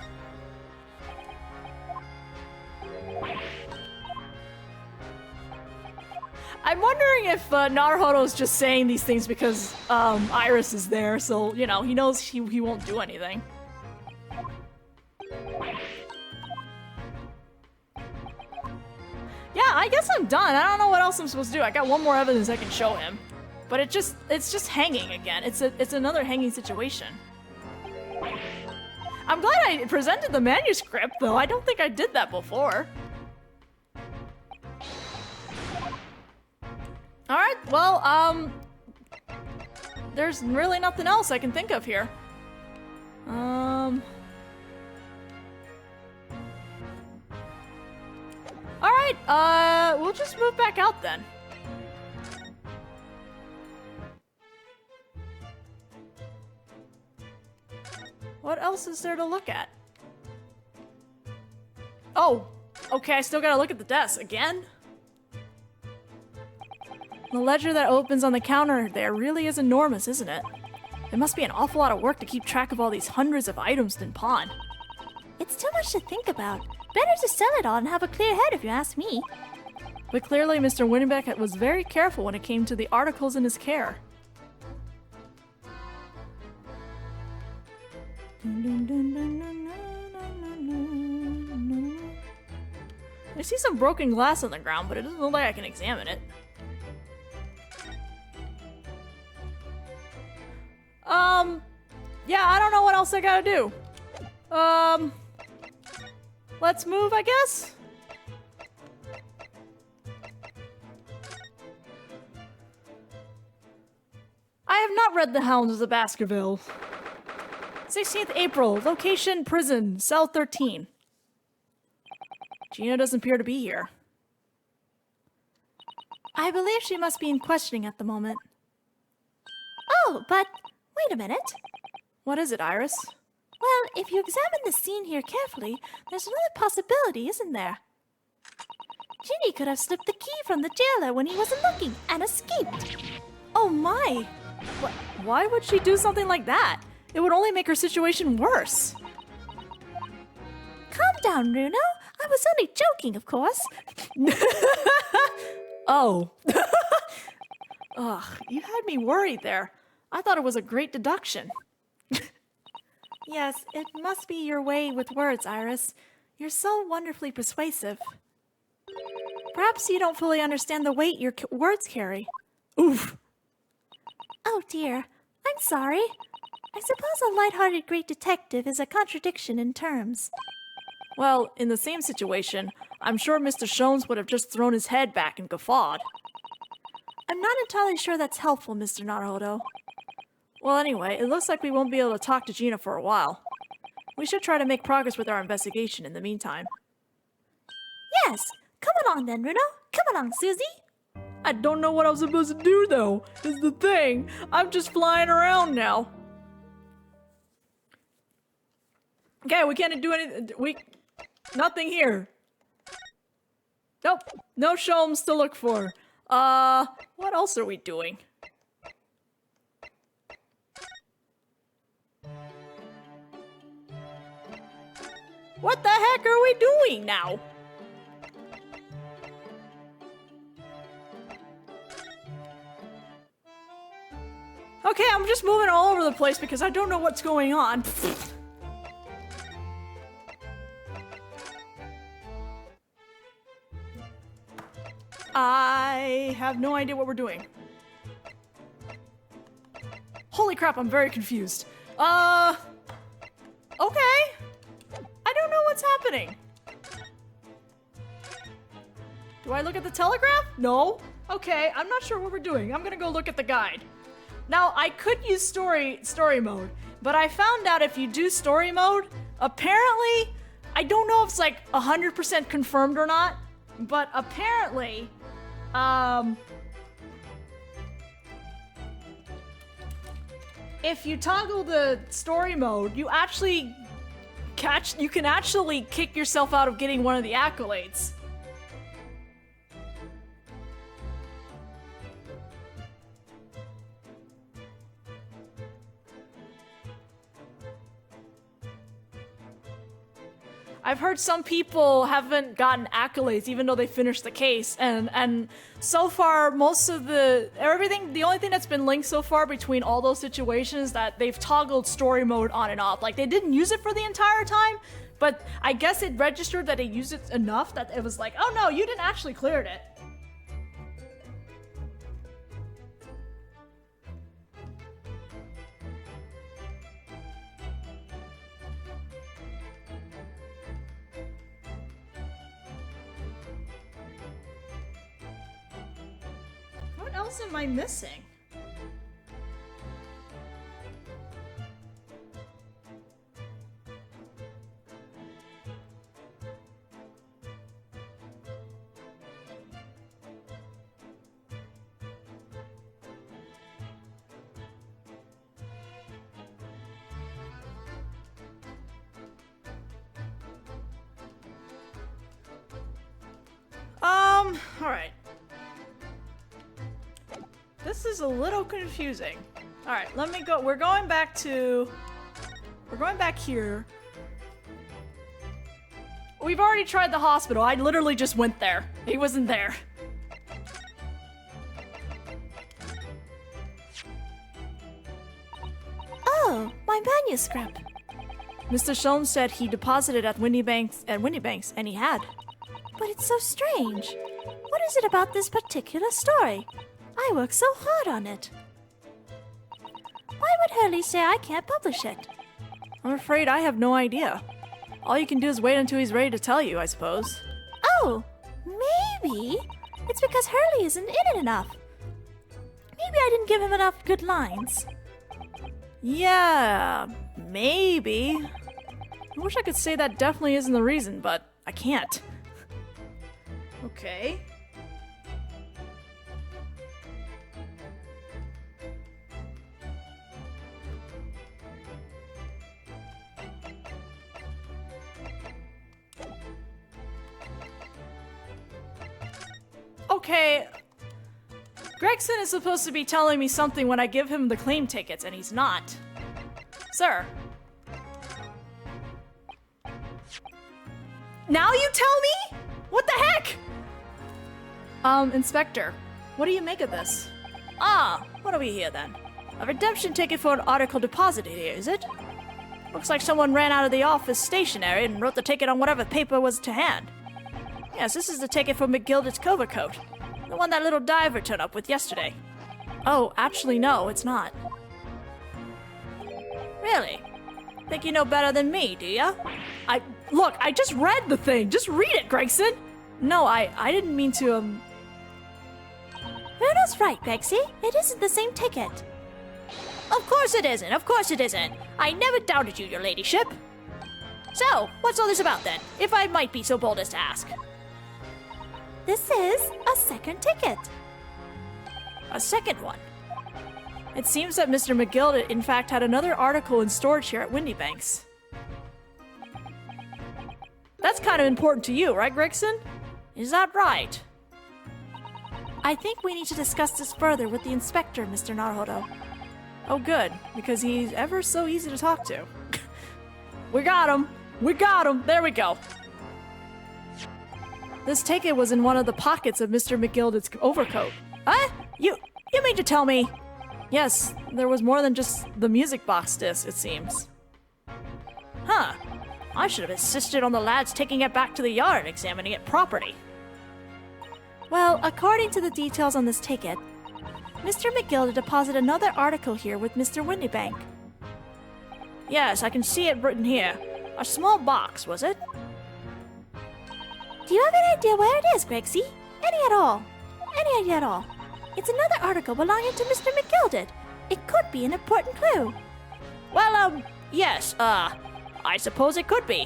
I'm wondering if Naruhodo's just saying these things because Iris is there, so, you know, he knows he won't do anything. Yeah, I guess I'm done. I don't know what else I'm supposed to do. I got one more evidence I can show him. But it's just hanging again. It's another hanging situation. I'm glad I presented the manuscript, though. I don't think I did that before. Alright, well, there's really nothing else I can think of here. Alright, we'll just move back out then. What else is there to look at? Oh, okay, I still gotta look at the desk again. The ledger that opens on the counter there really is enormous, isn't it? It must be an awful lot of work to keep track of all these hundreds of items in pawn. It's too much to think about. Better to sell it all and have a clear head if you ask me. But clearly Mr. Winnebeck was very careful when it came to the articles in his care. I see some broken glass on the ground, but it doesn't look like I can examine it. Yeah, I don't know what else I gotta do. Let's move, I guess? I have not read The Hound of the Baskervilles. 16th April, location prison, cell 13. Gina doesn't appear to be here. I believe she must be in questioning at the moment. Oh, but wait a minute. What is it, Iris? Well, if you examine the scene here carefully, there's another possibility, isn't there? Ginny could have slipped the key from the jailer when he wasn't looking and escaped. Oh my! Why would she do something like that? It would only make her situation worse. Calm down, Runo. I was only joking, of course. Oh. Ugh, you had me worried there. I thought it was a great deduction. Yes, it must be your way with words, Iris. You're so wonderfully persuasive. Perhaps you don't fully understand the weight your words carry. Oof. Oh dear, I'm I'm sorry. I suppose a light-hearted great detective is a contradiction in terms. Well, in the same situation, I'm sure Mr. Shones would have just thrown his head back and guffawed. I'm not entirely sure that's helpful, Mr. Naruto. Well, anyway, it looks like we won't be able to talk to Gina for a while. We should try to make progress with our investigation in the meantime. Yes! Come along then, Runo. Come along, Susie. I don't know what I was supposed to do, though, is the thing. I'm just flying around now. Okay, we can't do anything. Nothing here. Nope, no Shomes to look for. What else are we doing? What the heck are we doing now? Okay, I'm just moving all over the place because I don't know what's going on. I have no idea what we're doing. Holy crap, I'm very confused. Okay. I don't know what's happening. Do I look at the telegraph? No. Okay, I'm not sure what we're doing. I'm gonna go look at the guide. Now, I could use story mode, but I found out if you do story mode, apparently, I don't know if it's like 100% confirmed or not, but apparently, if you toggle the story mode, you can actually kick yourself out of getting one of the accolades. I've heard some people haven't gotten accolades even though they finished the case, and so far the only thing that's been linked so far between all those situations that they've toggled story mode on and off. Like, they didn't use it for the entire time, but I guess it registered that they used it enough that it was like, oh no, you didn't actually clear it. What else am I missing? All right. This is a little confusing. All right, let me go. We're going back here. We've already tried the hospital. I literally just went there. He wasn't there. Oh, my manuscript. Mr. Schoen said he deposited at Windy Banks, and he had. But it's so strange. What is it about this particular story? I worked so hard on it. Why would Hurley say I can't publish it? I'm afraid I have no idea. All you can do is wait until he's ready to tell you, I suppose. Oh, maybe it's because Hurley isn't in it enough. Maybe I didn't give him enough good lines. Yeah, maybe. I wish I could say that definitely isn't the reason, but I can't. Okay. Okay, Gregson is supposed to be telling me something when I give him the claim tickets, and he's not. Sir. Now you tell me? What the heck? Inspector, what do you make of this? Ah, what are we here then? A redemption ticket for an article deposited here, is it? Looks like someone ran out of the office stationery and wrote the ticket on whatever paper was to hand. Yes, this is the ticket for McGilder's overcoat. The one that little diver turned up with yesterday. Oh, actually no, it's not. Really? Think you know better than me, do ya? Look, I just read the thing. Just read it, Gregson. No, I didn't mean to, Bruno's right, Gregsy. It isn't the same ticket. Of course it isn't. Of course it isn't. I never doubted you, your ladyship. So, what's all this about then, if I might be so bold as to ask? This is a second ticket. A second one? It seems that Mr. McGill, in fact, had another article in storage here at Windybanks. That's kind of important to you, right, Gregson? Is that right? I think we need to discuss this further with the inspector, Mr. Naruhodo. Oh, good, because he's ever so easy to talk to. We got him! We got him! There we go! This ticket was in one of the pockets of Mr. McGilded's overcoat. Huh? You mean to tell me? Yes, there was more than just the music box disc, it seems. Huh. I should have insisted on the lads taking it back to the yard and examining it properly. Well, according to the details on this ticket, Mr. McGill deposited another article here with Mr. Windybank. Yes, I can see it written here. A small box, was it? Do you have any idea where it is, Gregsy? Any at all? Any idea at all? It's another article belonging to Mr. McGilded. It could be an important clue. Well, yes, I suppose it could be.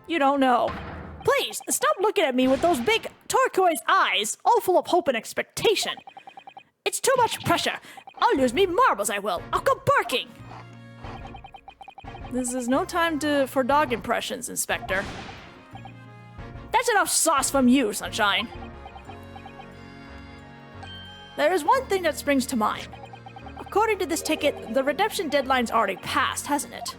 You don't know. Please, stop looking at me with those big turquoise eyes, all full of hope and expectation. It's too much pressure. I'll lose me marbles, I will. I'll go barking. This is no time for dog impressions, Inspector. That's enough sauce from you, Sunshine. There is one thing that springs to mind. According to this ticket, the redemption deadline's already passed, hasn't it?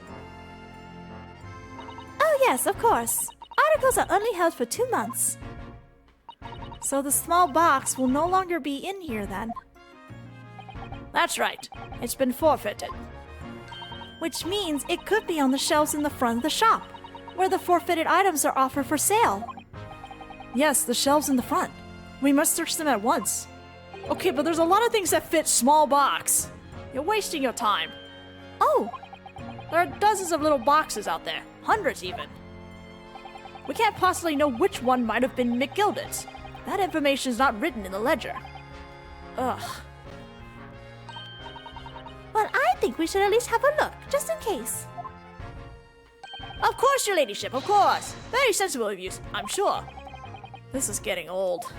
Oh yes, of course. Articles are only held for 2 months. So the small box will no longer be in here then? That's right. It's been forfeited. Which means it could be on the shelves in the front of the shop, where the forfeited items are offered for sale. Yes, the shelves in the front. We must search them at once. Okay, but there's a lot of things that fit small box. You're wasting your time. Oh! There are dozens of little boxes out there. Hundreds even. We can't possibly know which one might have been McGilded's. That information is not written in the ledger. Ugh. Well, I think we should at least have a look, just in case. Of course, your ladyship, of course. Very sensible of you, I'm sure. This is getting old.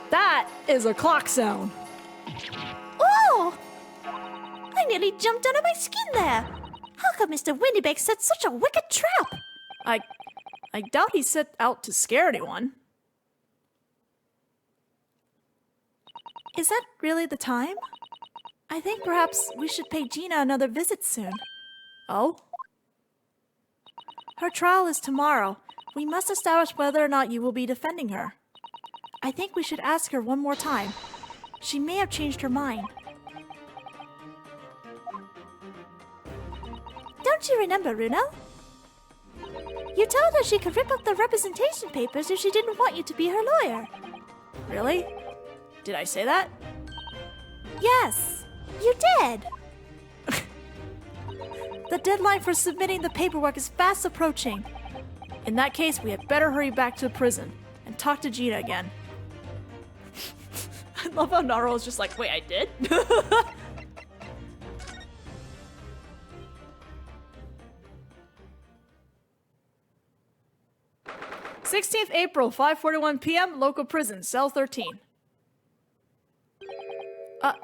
That is a clock sound. Oh! I nearly jumped out of my skin there. How could Mr. Windybank set such a wicked trap? I doubt he set out to scare anyone. Is that really the time? I think perhaps we should pay Gina another visit soon. Oh? Her trial is tomorrow. We must establish whether or not you will be defending her. I think we should ask her one more time. She may have changed her mind. Don't you remember, Runo? You told her she could rip up the representation papers if she didn't want you to be her lawyer. Really? Did I say that? Yes, you did. The deadline for submitting the paperwork is fast approaching. In that case, we had better hurry back to the prison and talk to Gina again. I love how Naruto's just like, wait, I did? 16th April, 5:41 p.m., local prison, cell 13.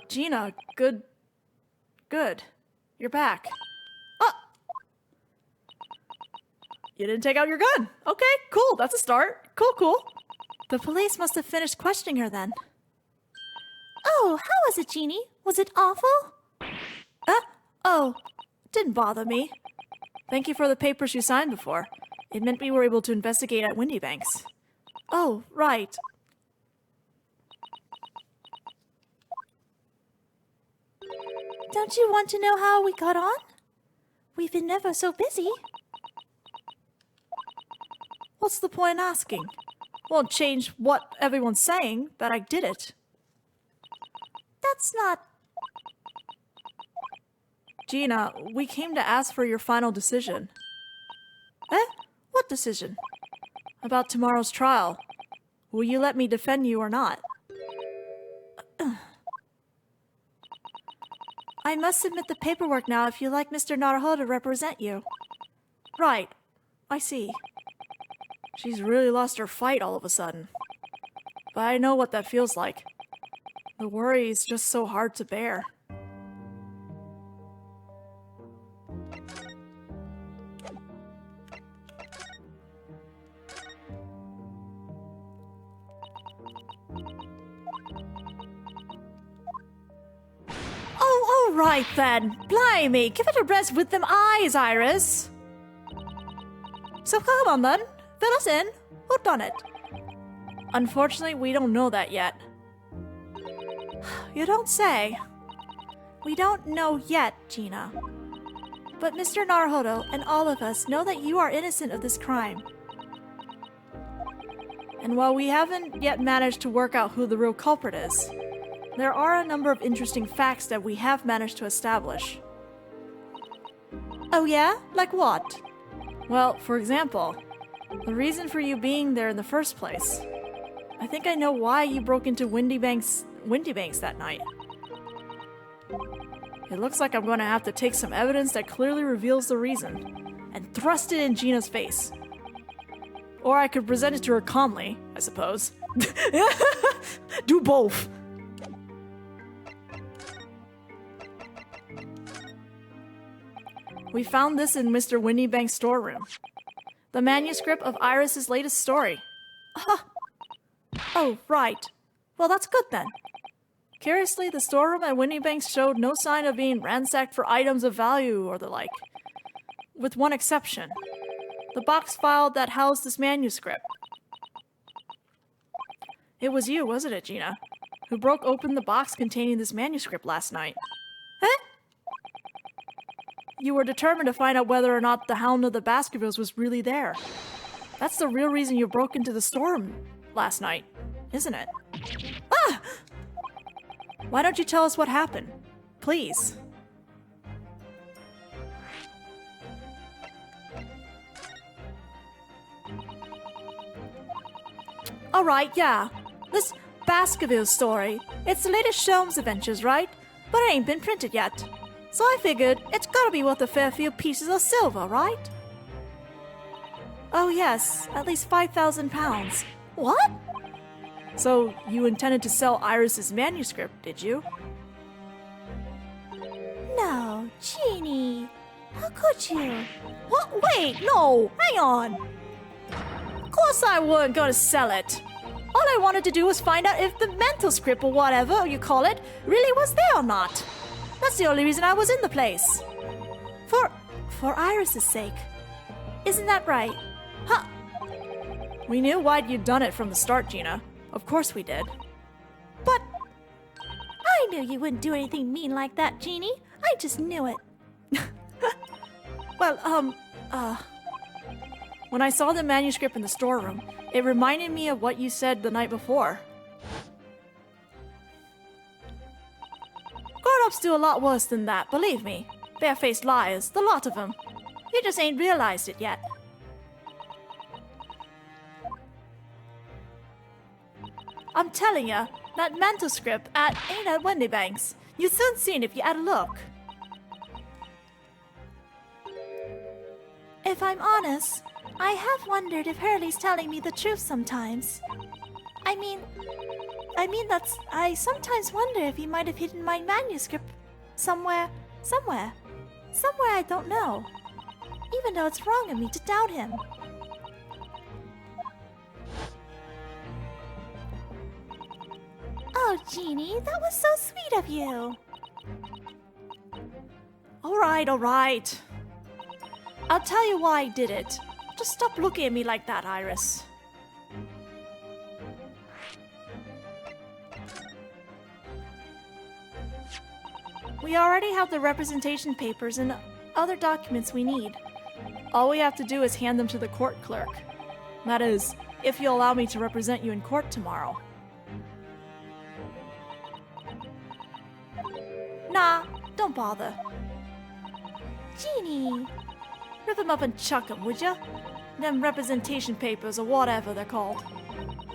Gina, good. You're back. You didn't take out your gun. Okay, cool, that's a start. Cool. The police must have finished questioning her then. Oh, how was it, Jeannie? Was it awful? Didn't bother me. Thank you for the papers you signed before. It meant we were able to investigate at Windybanks. Oh, right. Don't you want to know how we got on? We've been never so busy. What's the point in asking? Won't change what everyone's saying, that I did it. That's not... Gina, we came to ask for your final decision. Eh? What decision? About tomorrow's trial. Will you let me defend you or not? I must submit the paperwork now if you like Mr. Naruto to represent you. Right. I see. She's really lost her fight all of a sudden. But I know what that feels like. The worry is just so hard to bear. Oh, all right then. Blimey, give it a rest with them eyes, Iris. So come on then, fill us in. Who done it? Unfortunately, we don't know that yet. You don't say. We don't know yet, Gina. But Mr. Naruto and all of us know that you are innocent of this crime. And while we haven't yet managed to work out who the real culprit is, there are a number of interesting facts that we have managed to establish. Oh yeah? Like what? Well, for example, the reason for you being there in the first place. I think I know why you broke into Windy Banks that night. It looks like I'm going to have to take some evidence that clearly reveals the reason and thrust it in Gina's face. Or I could present it to her calmly, I suppose. Do both. We found this in Mr. Windybank's storeroom. The manuscript of Iris's latest story. Oh, right. Well, that's good then. Curiously, the storeroom at Windybanks showed no sign of being ransacked for items of value or the like. With one exception. The box file that housed this manuscript. It was you, wasn't it, Gina, who broke open the box containing this manuscript last night? Huh? You were determined to find out whether or not the Hound of the Baskervilles was really there. That's the real reason you broke into the storeroom last night, isn't it? Ah! Why don't you tell us what happened? Please. Alright, yeah. This Baskervilles story, it's the latest Sholmes adventures, right? But it ain't been printed yet. So I figured it's gotta be worth a fair few pieces of silver, right? Oh yes, at least 5,000 pounds. What? So you intended to sell Iris's manuscript, did you? No, Jeannie. How could you? What? Wait, no, hang on. Of course I weren't gonna sell it. All I wanted to do was find out if the mental script or whatever you call it really was there or not. That's the only reason I was in the place. For Iris's sake. Isn't that right? Huh? We knew why you'd done it from the start, Gina. Of course we did. But I knew you wouldn't do anything mean like that, Jeannie. I just knew it. Well, when I saw the manuscript in the storeroom, it reminded me of what you said the night before. Grown-ups do a lot worse than that, believe me. Barefaced liars, the lot of them. You just ain't realized it yet. I'm telling ya, that manuscript ain't at Windybanks. You soon seen if you had a look. If I'm honest, I have wondered if Hurley's telling me the truth sometimes. I mean I sometimes wonder if he might have hidden my manuscript somewhere I don't know. Even though it's wrong of me to doubt him. Oh, Jeannie, that was so sweet of you. All right. I'll tell you why I did it. Just stop looking at me like that, Iris. We already have the representation papers and other documents we need. All we have to do is hand them to the court clerk. That is, if you'll allow me to represent you in court tomorrow. Nah, don't bother. Genie! Rip 'em up and chuck 'em, would ya? Them representation papers or whatever they're called.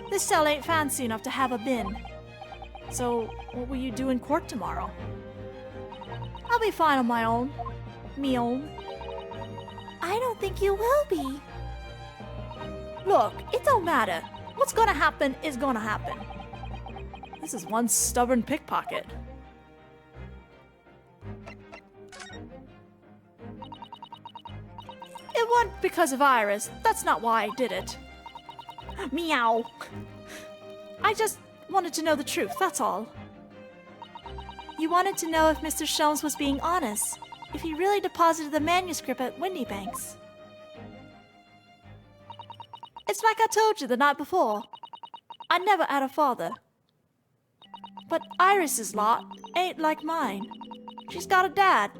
This cell ain't fancy enough to have a bin. So, what will you do in court tomorrow? I'll be fine on my own. Me own. I don't think you will be. Look, it don't matter. What's gonna happen is gonna happen. This is one stubborn pickpocket. It wasn't because of Iris. That's not why I did it. Meow. I just wanted to know the truth, that's all. You wanted to know if Mr. Shelms was being honest, if he really deposited the manuscript at Windybanks. It's like I told you the night before. I never had a father. But Iris's lot ain't like mine. She's got a dad,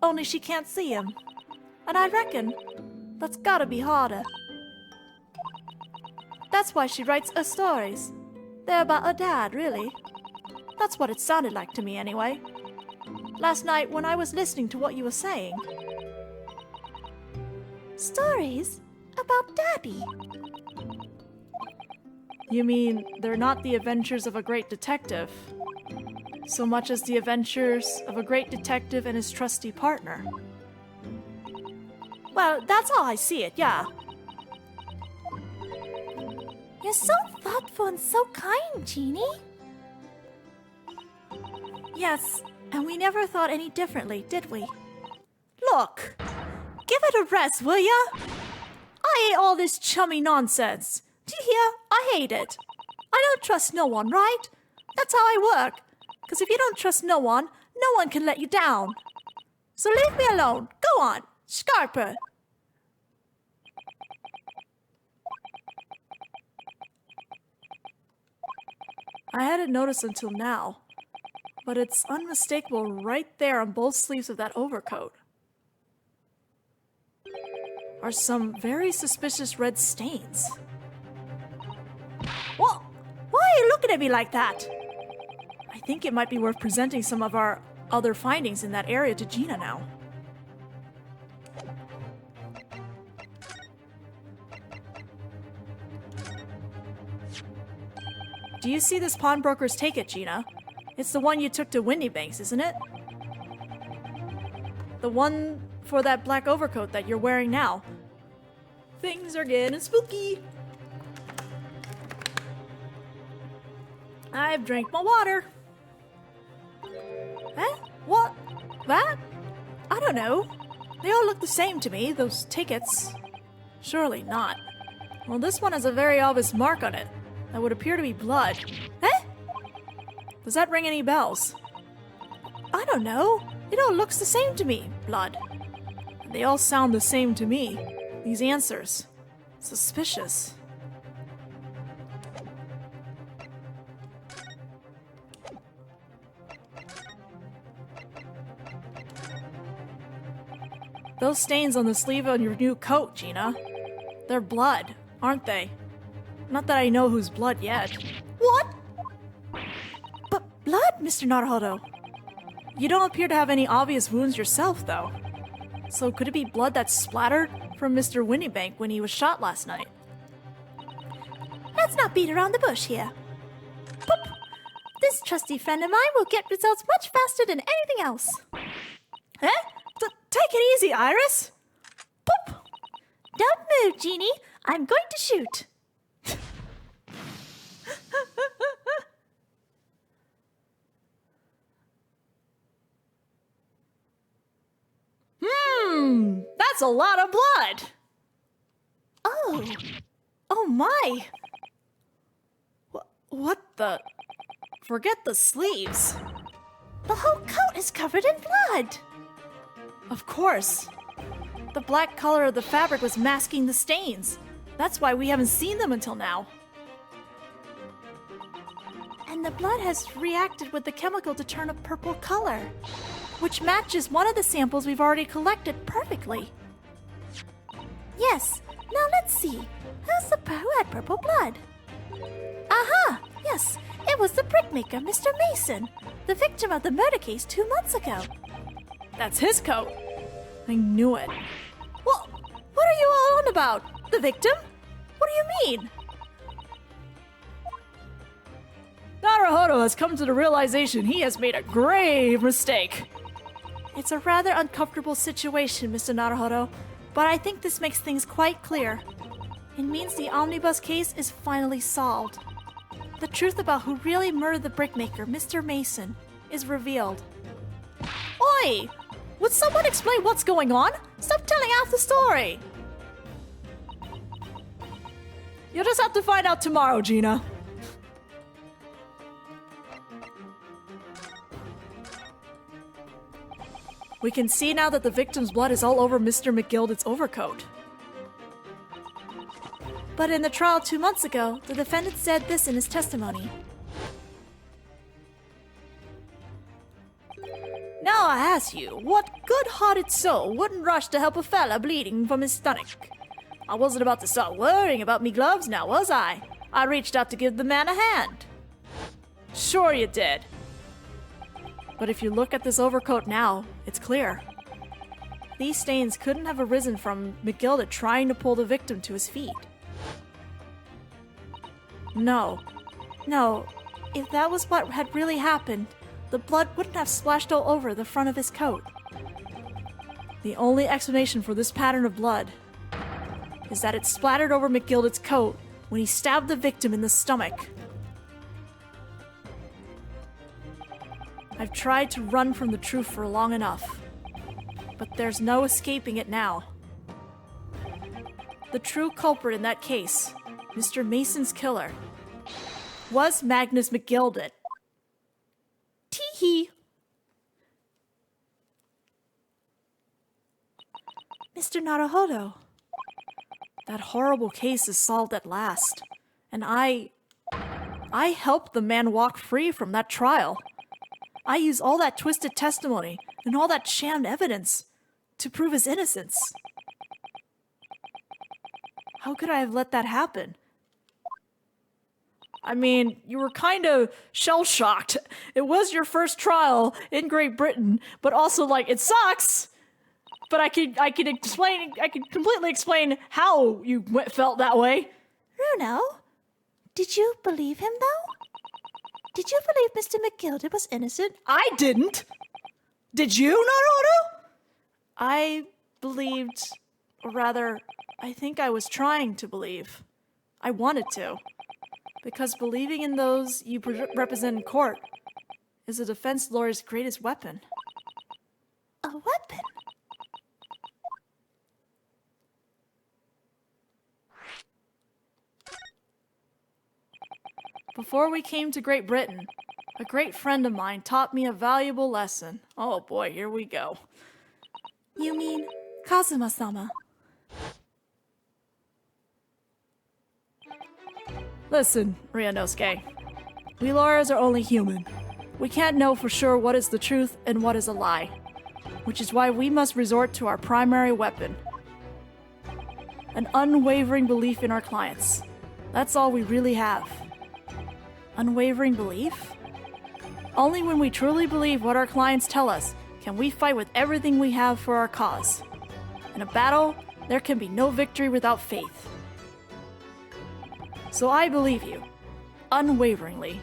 only she can't see him. And I reckon that's gotta be harder. That's why she writes her stories. They're about her dad, really. That's what it sounded like to me, anyway. Last night when I was listening to what you were saying. Stories about Daddy? You mean they're not the adventures of a great detective, so much as the adventures of a great detective and his trusty partner? Well, that's how I see it, yeah. You're so thoughtful and so kind, Jeannie. Yes, and we never thought any differently, did we? Look, give it a rest, will ya? I hate all this chummy nonsense. Do you hear? I hate it. I don't trust no one, right? That's how I work. 'Cause if you don't trust no one can let you down. So leave me alone. Go on, Scarper. I hadn't noticed until now, but it's unmistakable right there on both sleeves of that overcoat. Are some very suspicious red stains. What? Why are you looking at me like that? I think it might be worth presenting some of our other findings in that area to Gina now. Do you see this pawnbroker's ticket, Gina? It's the one you took to Windybanks, isn't it? The one for that black overcoat that you're wearing now. Things are getting spooky. I've drank my water. Eh? What? That? I don't know. They all look the same to me, those tickets. Surely not. Well, this one has a very obvious mark on it that would appear to be blood. Eh? Does that ring any bells? I don't know. It all looks the same to me, blood. They all sound the same to me. These answers. Suspicious. Those stains on the sleeve of your new coat, Gina. They're blood, aren't they? Not that I know whose blood yet. What? But blood, Mr. Naruhodo. You don't appear to have any obvious wounds yourself, though. So could it be blood that splattered from Mr. Windybank when he was shot last night? Let's not beat around the bush here. Boop! This trusty friend of mine will get results much faster than anything else. Eh? Take it easy, Iris! Boop! Don't move, Jeannie. I'm going to shoot. That's a lot of blood! Oh. Oh my. What the? Forget the sleeves. The whole coat is covered in blood. Of course. The black color of the fabric was masking the stains. That's why we haven't seen them until now. And the blood has reacted with the chemical to turn a purple color, which matches one of the samples we've already collected perfectly. Yes, Now let's see. Who had purple blood? Aha! Yes, it was the brickmaker, Mr. Mason, the victim of the murder case 2 months ago. That's his coat. I knew it. Well, what are you all on about? The victim? What do you mean? Naruhodo has come to the realization he has made a grave mistake. It's a rather uncomfortable situation, Mr. Naruhodo, but I think this makes things quite clear. It means the omnibus case is finally solved. The truth about who really murdered the brickmaker, Mr. Mason, is revealed. Oi! Would someone explain what's going on? Stop telling half the story! You'll just have to find out tomorrow, Gina. We can see now that the victim's blood is all over Mr. McGildett's overcoat. But in the trial 2 months ago, the defendant said this in his testimony. Now I ask you, what good-hearted soul wouldn't rush to help a fella bleeding from his stomach? I wasn't about to start worrying about me gloves now, was I? I reached out to give the man a hand. Sure you did. But if you look at this overcoat now, it's clear. These stains couldn't have arisen from McGildet trying to pull the victim to his feet. No, if that was what had really happened, the blood wouldn't have splashed all over the front of his coat. The only explanation for this pattern of blood is that it splattered over McGildet's coat when he stabbed the victim in the stomach. I've tried to run from the truth for long enough, but there's no escaping it now. The true culprit in that case, Mr. Mason's killer, was Magnus McGildet. Tee-hee. Mr. Naruhodo. That horrible case is solved at last, and I helped the man walk free from that trial. I used all that twisted testimony and all that sham evidence to prove his innocence. How could I have let that happen? I mean, you were kind of shell-shocked. It was your first trial in Great Britain, but also, like, it sucks. But I could completely explain how you felt that way. Runo, did you believe him, though? Did you believe Mr. McGildet was innocent? I didn't. Did you, Naruto? I believed, or rather, I think I was trying to believe. I wanted to. Because believing in those you represent in court is a defense lawyer's greatest weapon. A weapon? Before we came to Great Britain, a great friend of mine taught me a valuable lesson. Oh boy, here we go. You mean Kazuma-sama? Listen, Ryanosuke. We lawyers are only human. We can't know for sure what is the truth and what is a lie, which is why we must resort to our primary weapon. An unwavering belief in our clients. That's all we really have. Unwavering belief? Only when we truly believe what our clients tell us can we fight with everything we have for our cause. In a battle, there can be no victory without faith. So I believe you, unwaveringly.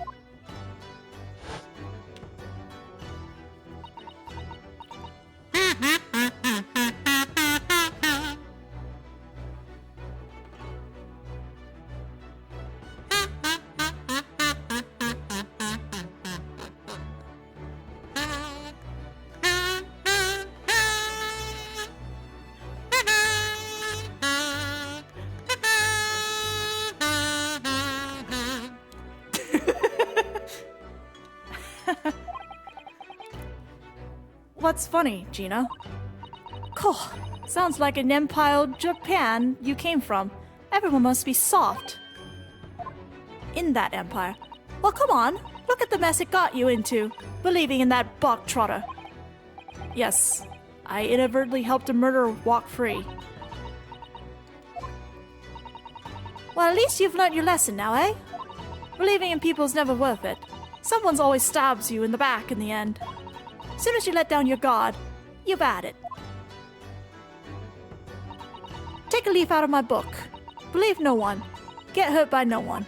What's funny, Gina? Cool. Sounds like an empire Japan you came from. Everyone must be soft. In that empire. Well, come on. Look at the mess it got you into, believing in that bog trotter. Yes, I inadvertently helped a murderer walk free. Well, at least you've learned your lesson now, eh? Believing in people is never worth it. Someone's always stabs you in the back in the end. As soon as you let down your guard, you've had it. Take a leaf out of my book. Believe no one. Get hurt by no one.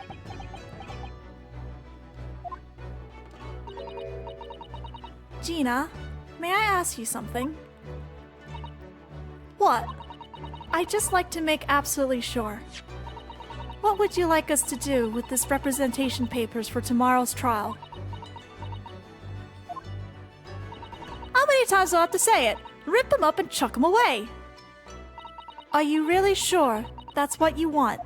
Gina, may I ask you something? What? I'd just like to make absolutely sure. What would you like us to do with this representation papers for tomorrow's trial? How many times do I have to say it? Rip them up and chuck them away. Are you really sure that's what you want?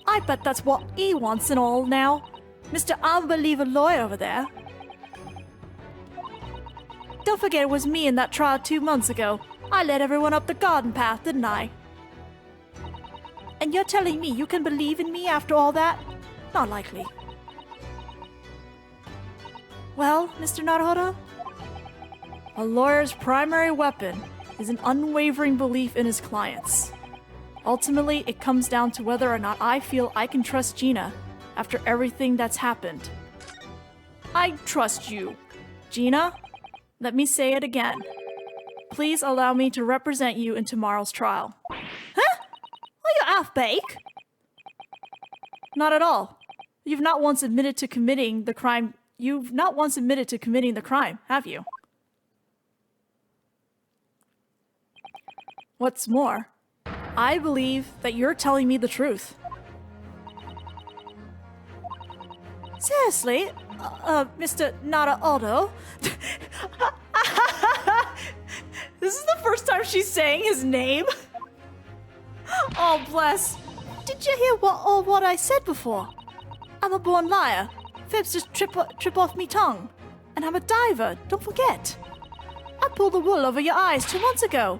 I bet that's what he wants and all now. Mr. Unbeliever Lawyer over there. Don't forget it was me in that trial 2 months ago. I led everyone up the garden path, didn't I? And you're telling me you can believe in me after all that? Not likely. Well, Mr. Naruhodo? A lawyer's primary weapon is an unwavering belief in his clients. Ultimately, it comes down to whether or not I feel I can trust Gina after everything that's happened. I trust you. Gina, let me say it again. Please allow me to represent you in tomorrow's trial. Huh? Are you half-baked? Not at all. You've not once admitted to committing the crime. You've not once admitted to committing the crime, have you? What's more, I believe that you're telling me the truth. Seriously? Mr. Naruhodo? This is the first time she's saying his name? Oh, bless. Did you hear what I said before? I'm a born liar. Fibs just trip off me tongue. And I'm a diver, don't forget. I pulled the wool over your eyes 2 months ago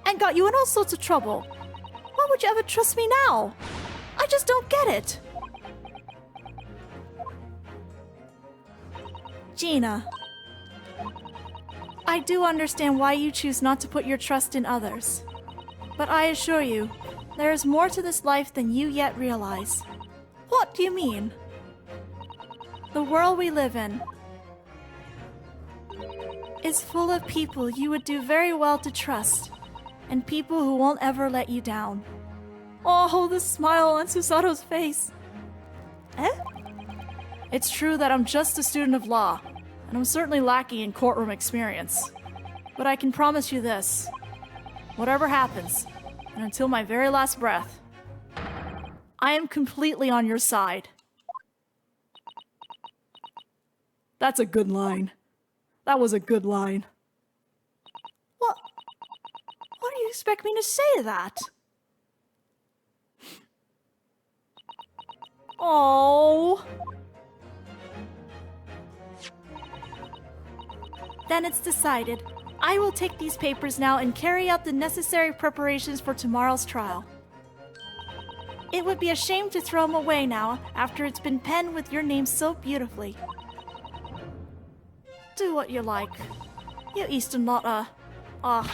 and got you in all sorts of trouble. Why would you ever trust me now? I just don't get it. Gina, I do understand why you choose not to put your trust in others. But I assure you, there is more to this life than you yet realize. What do you mean? The world we live in is full of people you would do very well to trust, and people who won't ever let you down. Oh, the smile on Susato's face. Eh? It's true that I'm just a student of law, and I'm certainly lacking in courtroom experience. But I can promise you this. Whatever happens, and until my very last breath, I am completely on your side. That's a good line. That was a good line. What do you expect me to say to that? Oh. Then it's decided. I will take these papers now and carry out the necessary preparations for tomorrow's trial. It would be a shame to throw them away now after it's been penned with your name so beautifully. Do what you like. You Eastern lot, I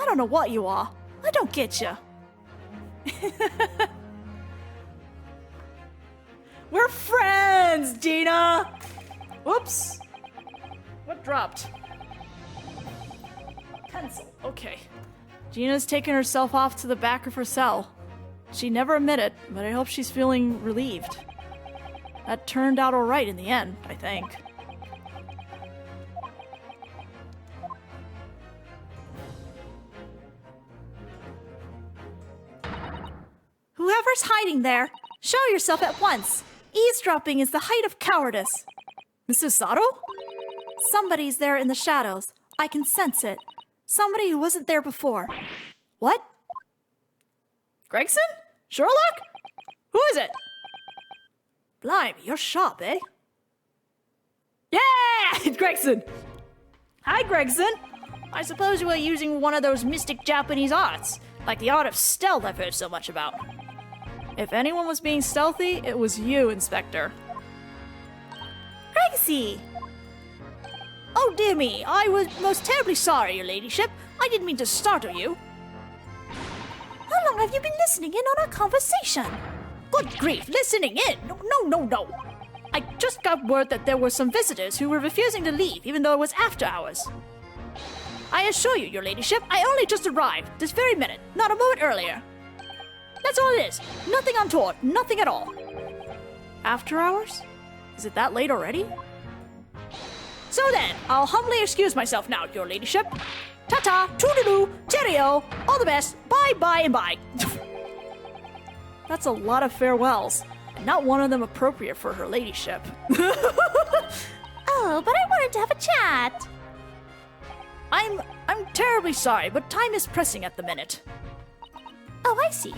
don't know what you are. I don't get you. We're friends, Gina! Whoops. What dropped? Pencil. Okay. Gina's taken herself off to the back of her cell. She never admitted, but I hope she's feeling relieved. That turned out alright in the end, I think. Whoever's hiding there, show yourself at once. Eavesdropping is the height of cowardice. Mrs. Sato? Somebody's there in the shadows. I can sense it. Somebody who wasn't there before. What? Gregson? Sherlock? Who is it? Blimey, you're sharp, eh? Yeah! Gregson! Hi, Gregson! I suppose you were using one of those mystic Japanese arts, like the art of stealth I've heard so much about. If anyone was being stealthy, it was you, Inspector. Gregsy! Oh, dear me, I was most terribly sorry, your ladyship. I didn't mean to startle you. How long long have you been listening in on our conversation? Good grief, listening in? No. I just got word that there were some visitors who were refusing to leave even though it was after hours. I assure you, your ladyship, I only just arrived this very minute, not a moment earlier. That's all it is. Nothing untoward, nothing at all. After hours? Is it that late already? So then, I'll humbly excuse myself now, your ladyship. Ta-ta, toodaloo, cheerio, all the best, bye, and bye. That's a lot of farewells, and not one of them appropriate for her ladyship. Oh, but I wanted to have a chat. I'm terribly sorry, but time is pressing at the minute. Oh, I see.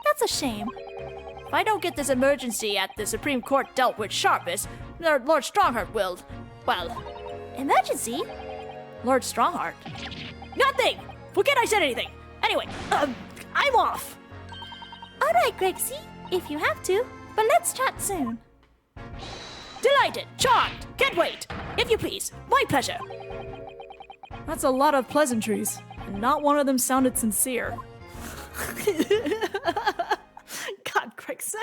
That's a shame. If I don't get this emergency at the Supreme Court dealt with sharpest, Lord Strongheart will, well... Emergency? Lord Strongheart? Nothing! Forget I said anything! Anyway, I'm off! Alright, Grexy, if you have to, but let's chat soon. Delighted, charmed, can't wait! If you please, my pleasure! That's a lot of pleasantries, and not one of them sounded sincere. God, Gregson.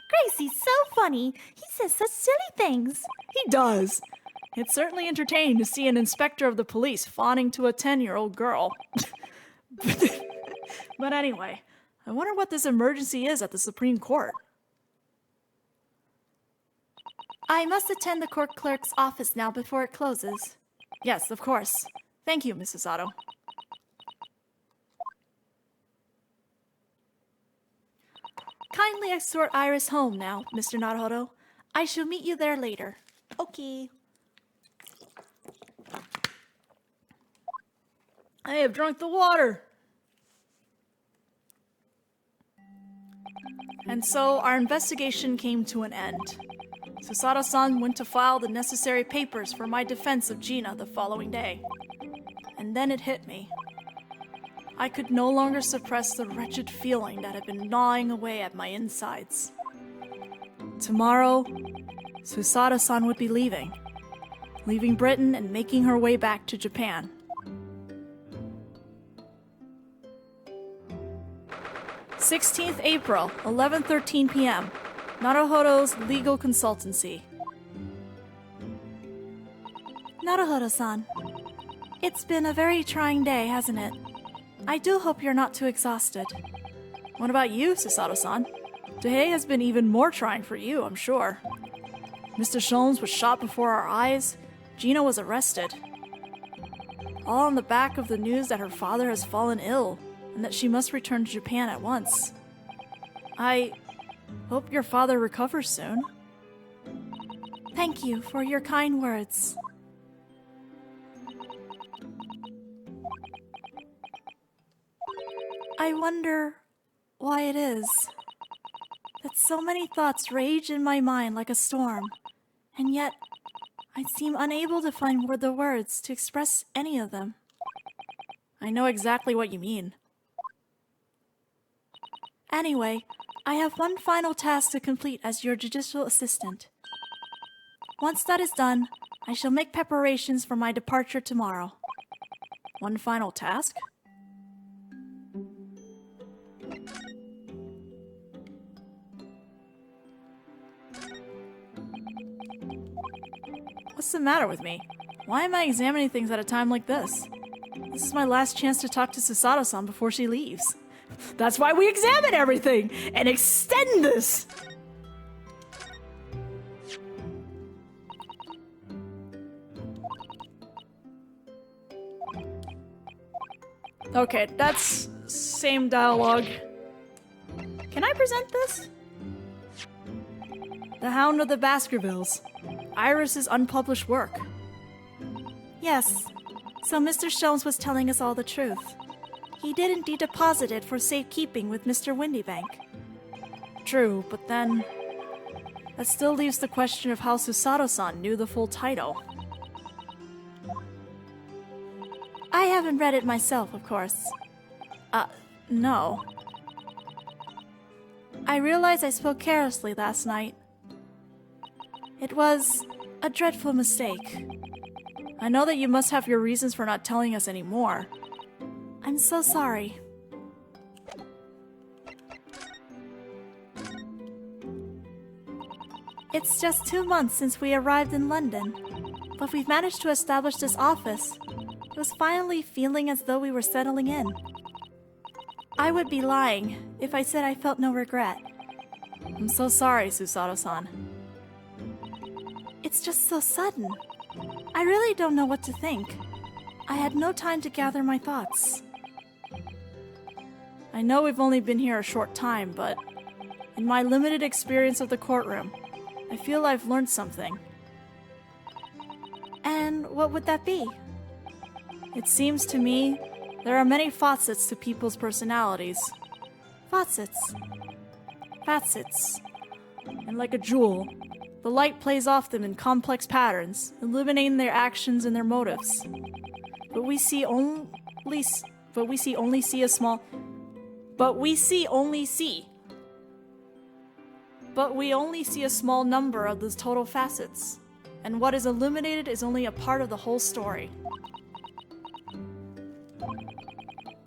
Gracie's so funny. He says such silly things. He does. It's certainly entertaining to see an inspector of the police fawning to a 10-year-old girl. But anyway, I wonder what this emergency is at the Supreme Court. I must attend the court clerk's office now before it closes. Yes, of course. Thank you, Mrs. Otto. Kindly escort Iris home now, Mr. Naruhodo. I shall meet you there later. Okay. I have drunk the water. And so our investigation came to an end. Susato-san went to file the necessary papers for my defense of Gina the following day. And then it hit me. I could no longer suppress the wretched feeling that had been gnawing away at my insides. Tomorrow, Susato-san would be leaving Britain and making her way back to Japan. 16th April, 11:13 p.m. Naruhodo's Legal Consultancy. Naruhodo-san, it's been a very trying day, hasn't it? I do hope you're not too exhausted. What about you, Susato-san? Today has been even more trying for you, I'm sure. Mr. Sholmes was shot before our eyes. Gina was arrested. All on the back of the news that her father has fallen ill and that she must return to Japan at once. I hope your father recovers soon. Thank you for your kind words. I wonder why it is that so many thoughts rage in my mind like a storm, and yet I seem unable to find the words to express any of them. I know exactly what you mean. Anyway, I have one final task to complete as your judicial assistant. Once that is done, I shall make preparations for my departure tomorrow. One final task? What's the matter with me? Why am I examining things at a time like this? This is my last chance to talk to Susato-san before she leaves. That's why we examine everything and extend this! Okay, that's same dialogue. Can I present this? The Hound of the Baskervilles. Iris's unpublished work. Yes, so Mr. Sholmes was telling us all the truth. He did indeed deposit it for safekeeping with Mr. Windybank. True, but then... that still leaves the question of how Susato-san knew the full title. I haven't read it myself, of course. No. I realize I spoke carelessly last night. It was a dreadful mistake. I know that you must have your reasons for not telling us any more. I'm so sorry. It's just 2 months since we arrived in London, but we've managed to establish this office. It was finally feeling as though we were settling in. I would be lying if I said I felt no regret. I'm so sorry, Susato-san. It's just so sudden. I really don't know what to think. I had no time to gather my thoughts. I know we've only been here a short time, but in my limited experience of the courtroom, I feel I've learned something. And what would that be? It seems to me there are many facets to people's personalities. Facets. Facets. And like a jewel, the light plays off them in complex patterns, illuminating their actions and their motives. But we only see a small number of those total facets, and what is illuminated is only a part of the whole story.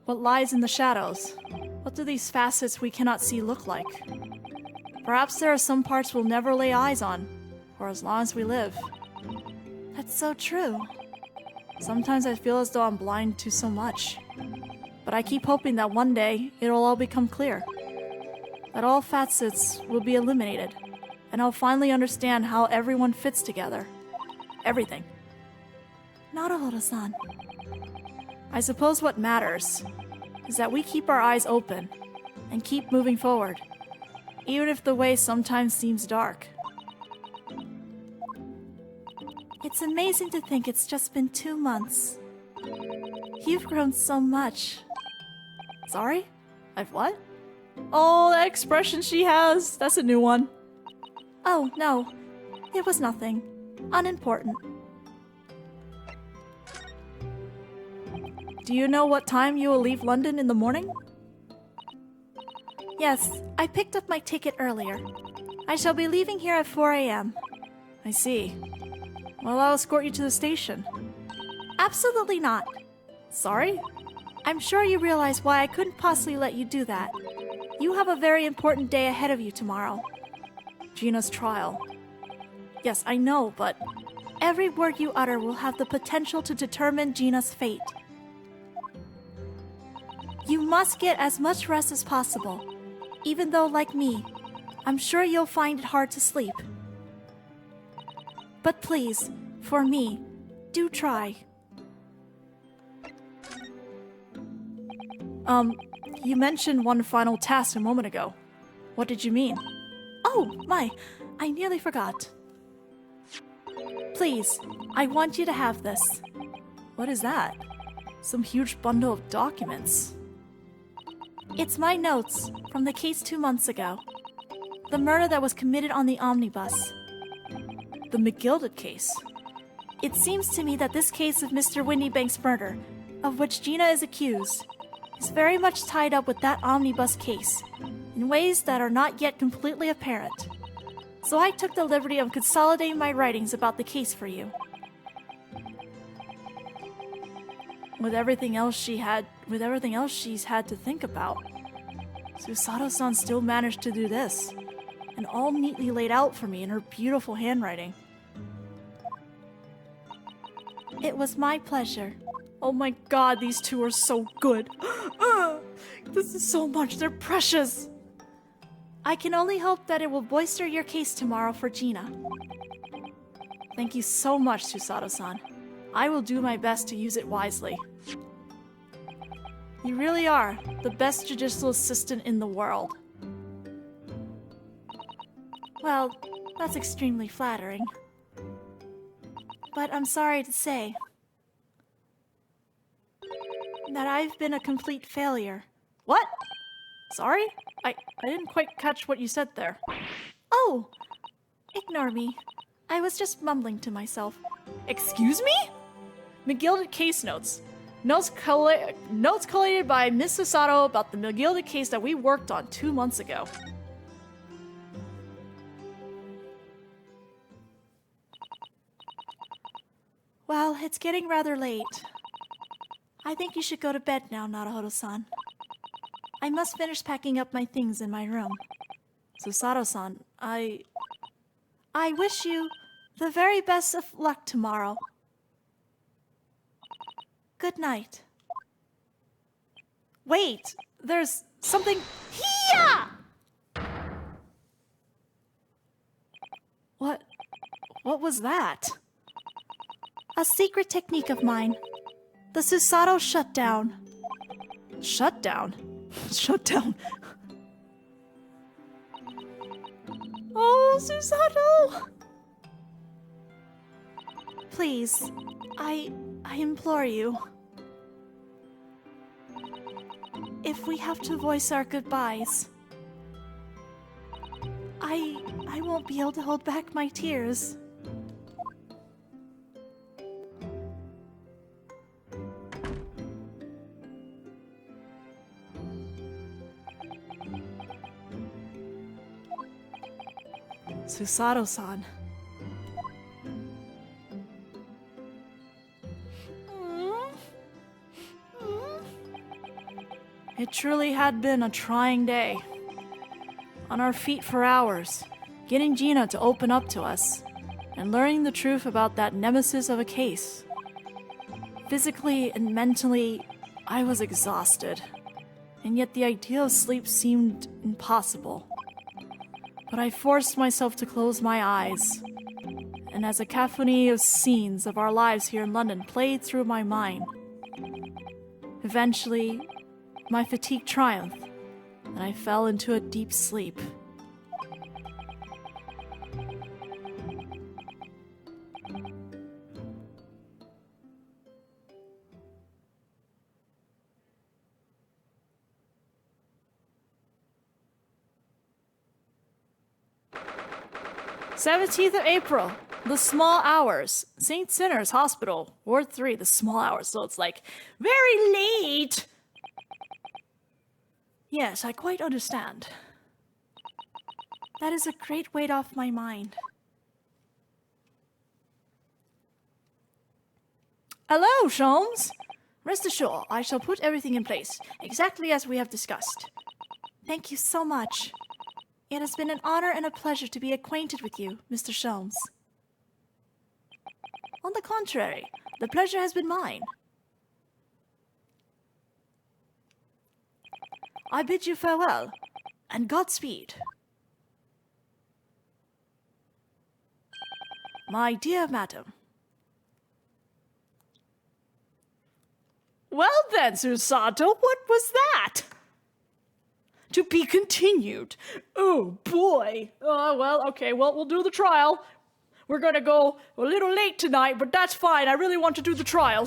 What lies in the shadows? What do these facets we cannot see look like? Perhaps there are some parts we'll never lay eyes on, for as long as we live. That's so true. Sometimes I feel as though I'm blind to so much. But I keep hoping that one day it'll all become clear. That all facets will be eliminated, and I'll finally understand how everyone fits together. Everything. Naruhodo-san. I suppose what matters is that we keep our eyes open and keep moving forward, even if the way sometimes seems dark. It's amazing to think it's just been 2 months. You've grown so much. Sorry? I've what? Oh, that expression she has! That's a new one. Oh, no. It was nothing. Unimportant. Do you know what time you will leave London in the morning? Yes, I picked up my ticket earlier. I shall be leaving here at 4 a.m. I see. Well, I'll escort you to the station. Absolutely not. Sorry? I'm sure you realize why I couldn't possibly let you do that. You have a very important day ahead of you tomorrow. Gina's trial. Yes, I know, but every word you utter will have the potential to determine Gina's fate. You must get as much rest as possible, even though, like me, I'm sure you'll find it hard to sleep. But please, for me, do try. You mentioned one final task a moment ago. What did you mean? Oh, my, I nearly forgot. Please, I want you to have this. What is that? Some huge bundle of documents. It's my notes from the case 2 months ago. The murder that was committed on the omnibus. The McGilded case. It seems to me that this case of Mr. Windybank's murder, of which Gina is accused, is very much tied up with that omnibus case, in ways that are not yet completely apparent. So I took the liberty of consolidating my writings about the case for you. With everything else she's had to think about, Susato-san still managed to do this, and all neatly laid out for me in her beautiful handwriting. It was my pleasure. Oh my god, these two are so good. This is so much, they're precious. I can only hope that it will bolster your case tomorrow for Gina. Thank you so much, Susato-san. I will do my best to use it wisely. You really are the best judicial assistant in the world. Well, that's extremely flattering. But I'm sorry to say that I've been a complete failure. What? Sorry? I didn't quite catch what you said there. Oh! Ignore me. I was just mumbling to myself. Excuse me? McGilded case notes. Notes collated by Miss Susato about the McGilded case that we worked on 2 months ago. Well, it's getting rather late. I think you should go to bed now, Naruhodo-san. I must finish packing up my things in my room. Susato-san, I I wish you the very best of luck tomorrow. Good night. Wait, there's something... Yeah! What was that? A secret technique of mine. The Susato shutdown. Shutdown? Shutdown? Oh, Susato! Please, I implore you. If we have to voice our goodbyes, I won't be able to hold back my tears. Susato-san. It truly had been a trying day. On our feet for hours, getting Gina to open up to us, and learning the truth about that nemesis of a case. Physically and mentally, I was exhausted, and yet the idea of sleep seemed impossible. But I forced myself to close my eyes, and as a cacophony of scenes of our lives here in London played through my mind, eventually, my fatigue triumphed, and I fell into a deep sleep. "17th of April, the small hours, St. Sinners Hospital, Ward 3, the small hours, so it's like, very late! Yes, I quite understand. That is a great weight off my mind. Hello, Sholmes! Rest assured, I shall put everything in place, exactly as we have discussed. Thank you so much. It has been an honor and a pleasure to be acquainted with you, Mr. Sholmes. On the contrary, the pleasure has been mine. I bid you farewell, and Godspeed. My dear madam. Well then, Susato, what was that? To be continued. Oh, boy. Well, okay, well, we'll do the trial. We're gonna go a little late tonight, but that's fine. I really want to do the trial.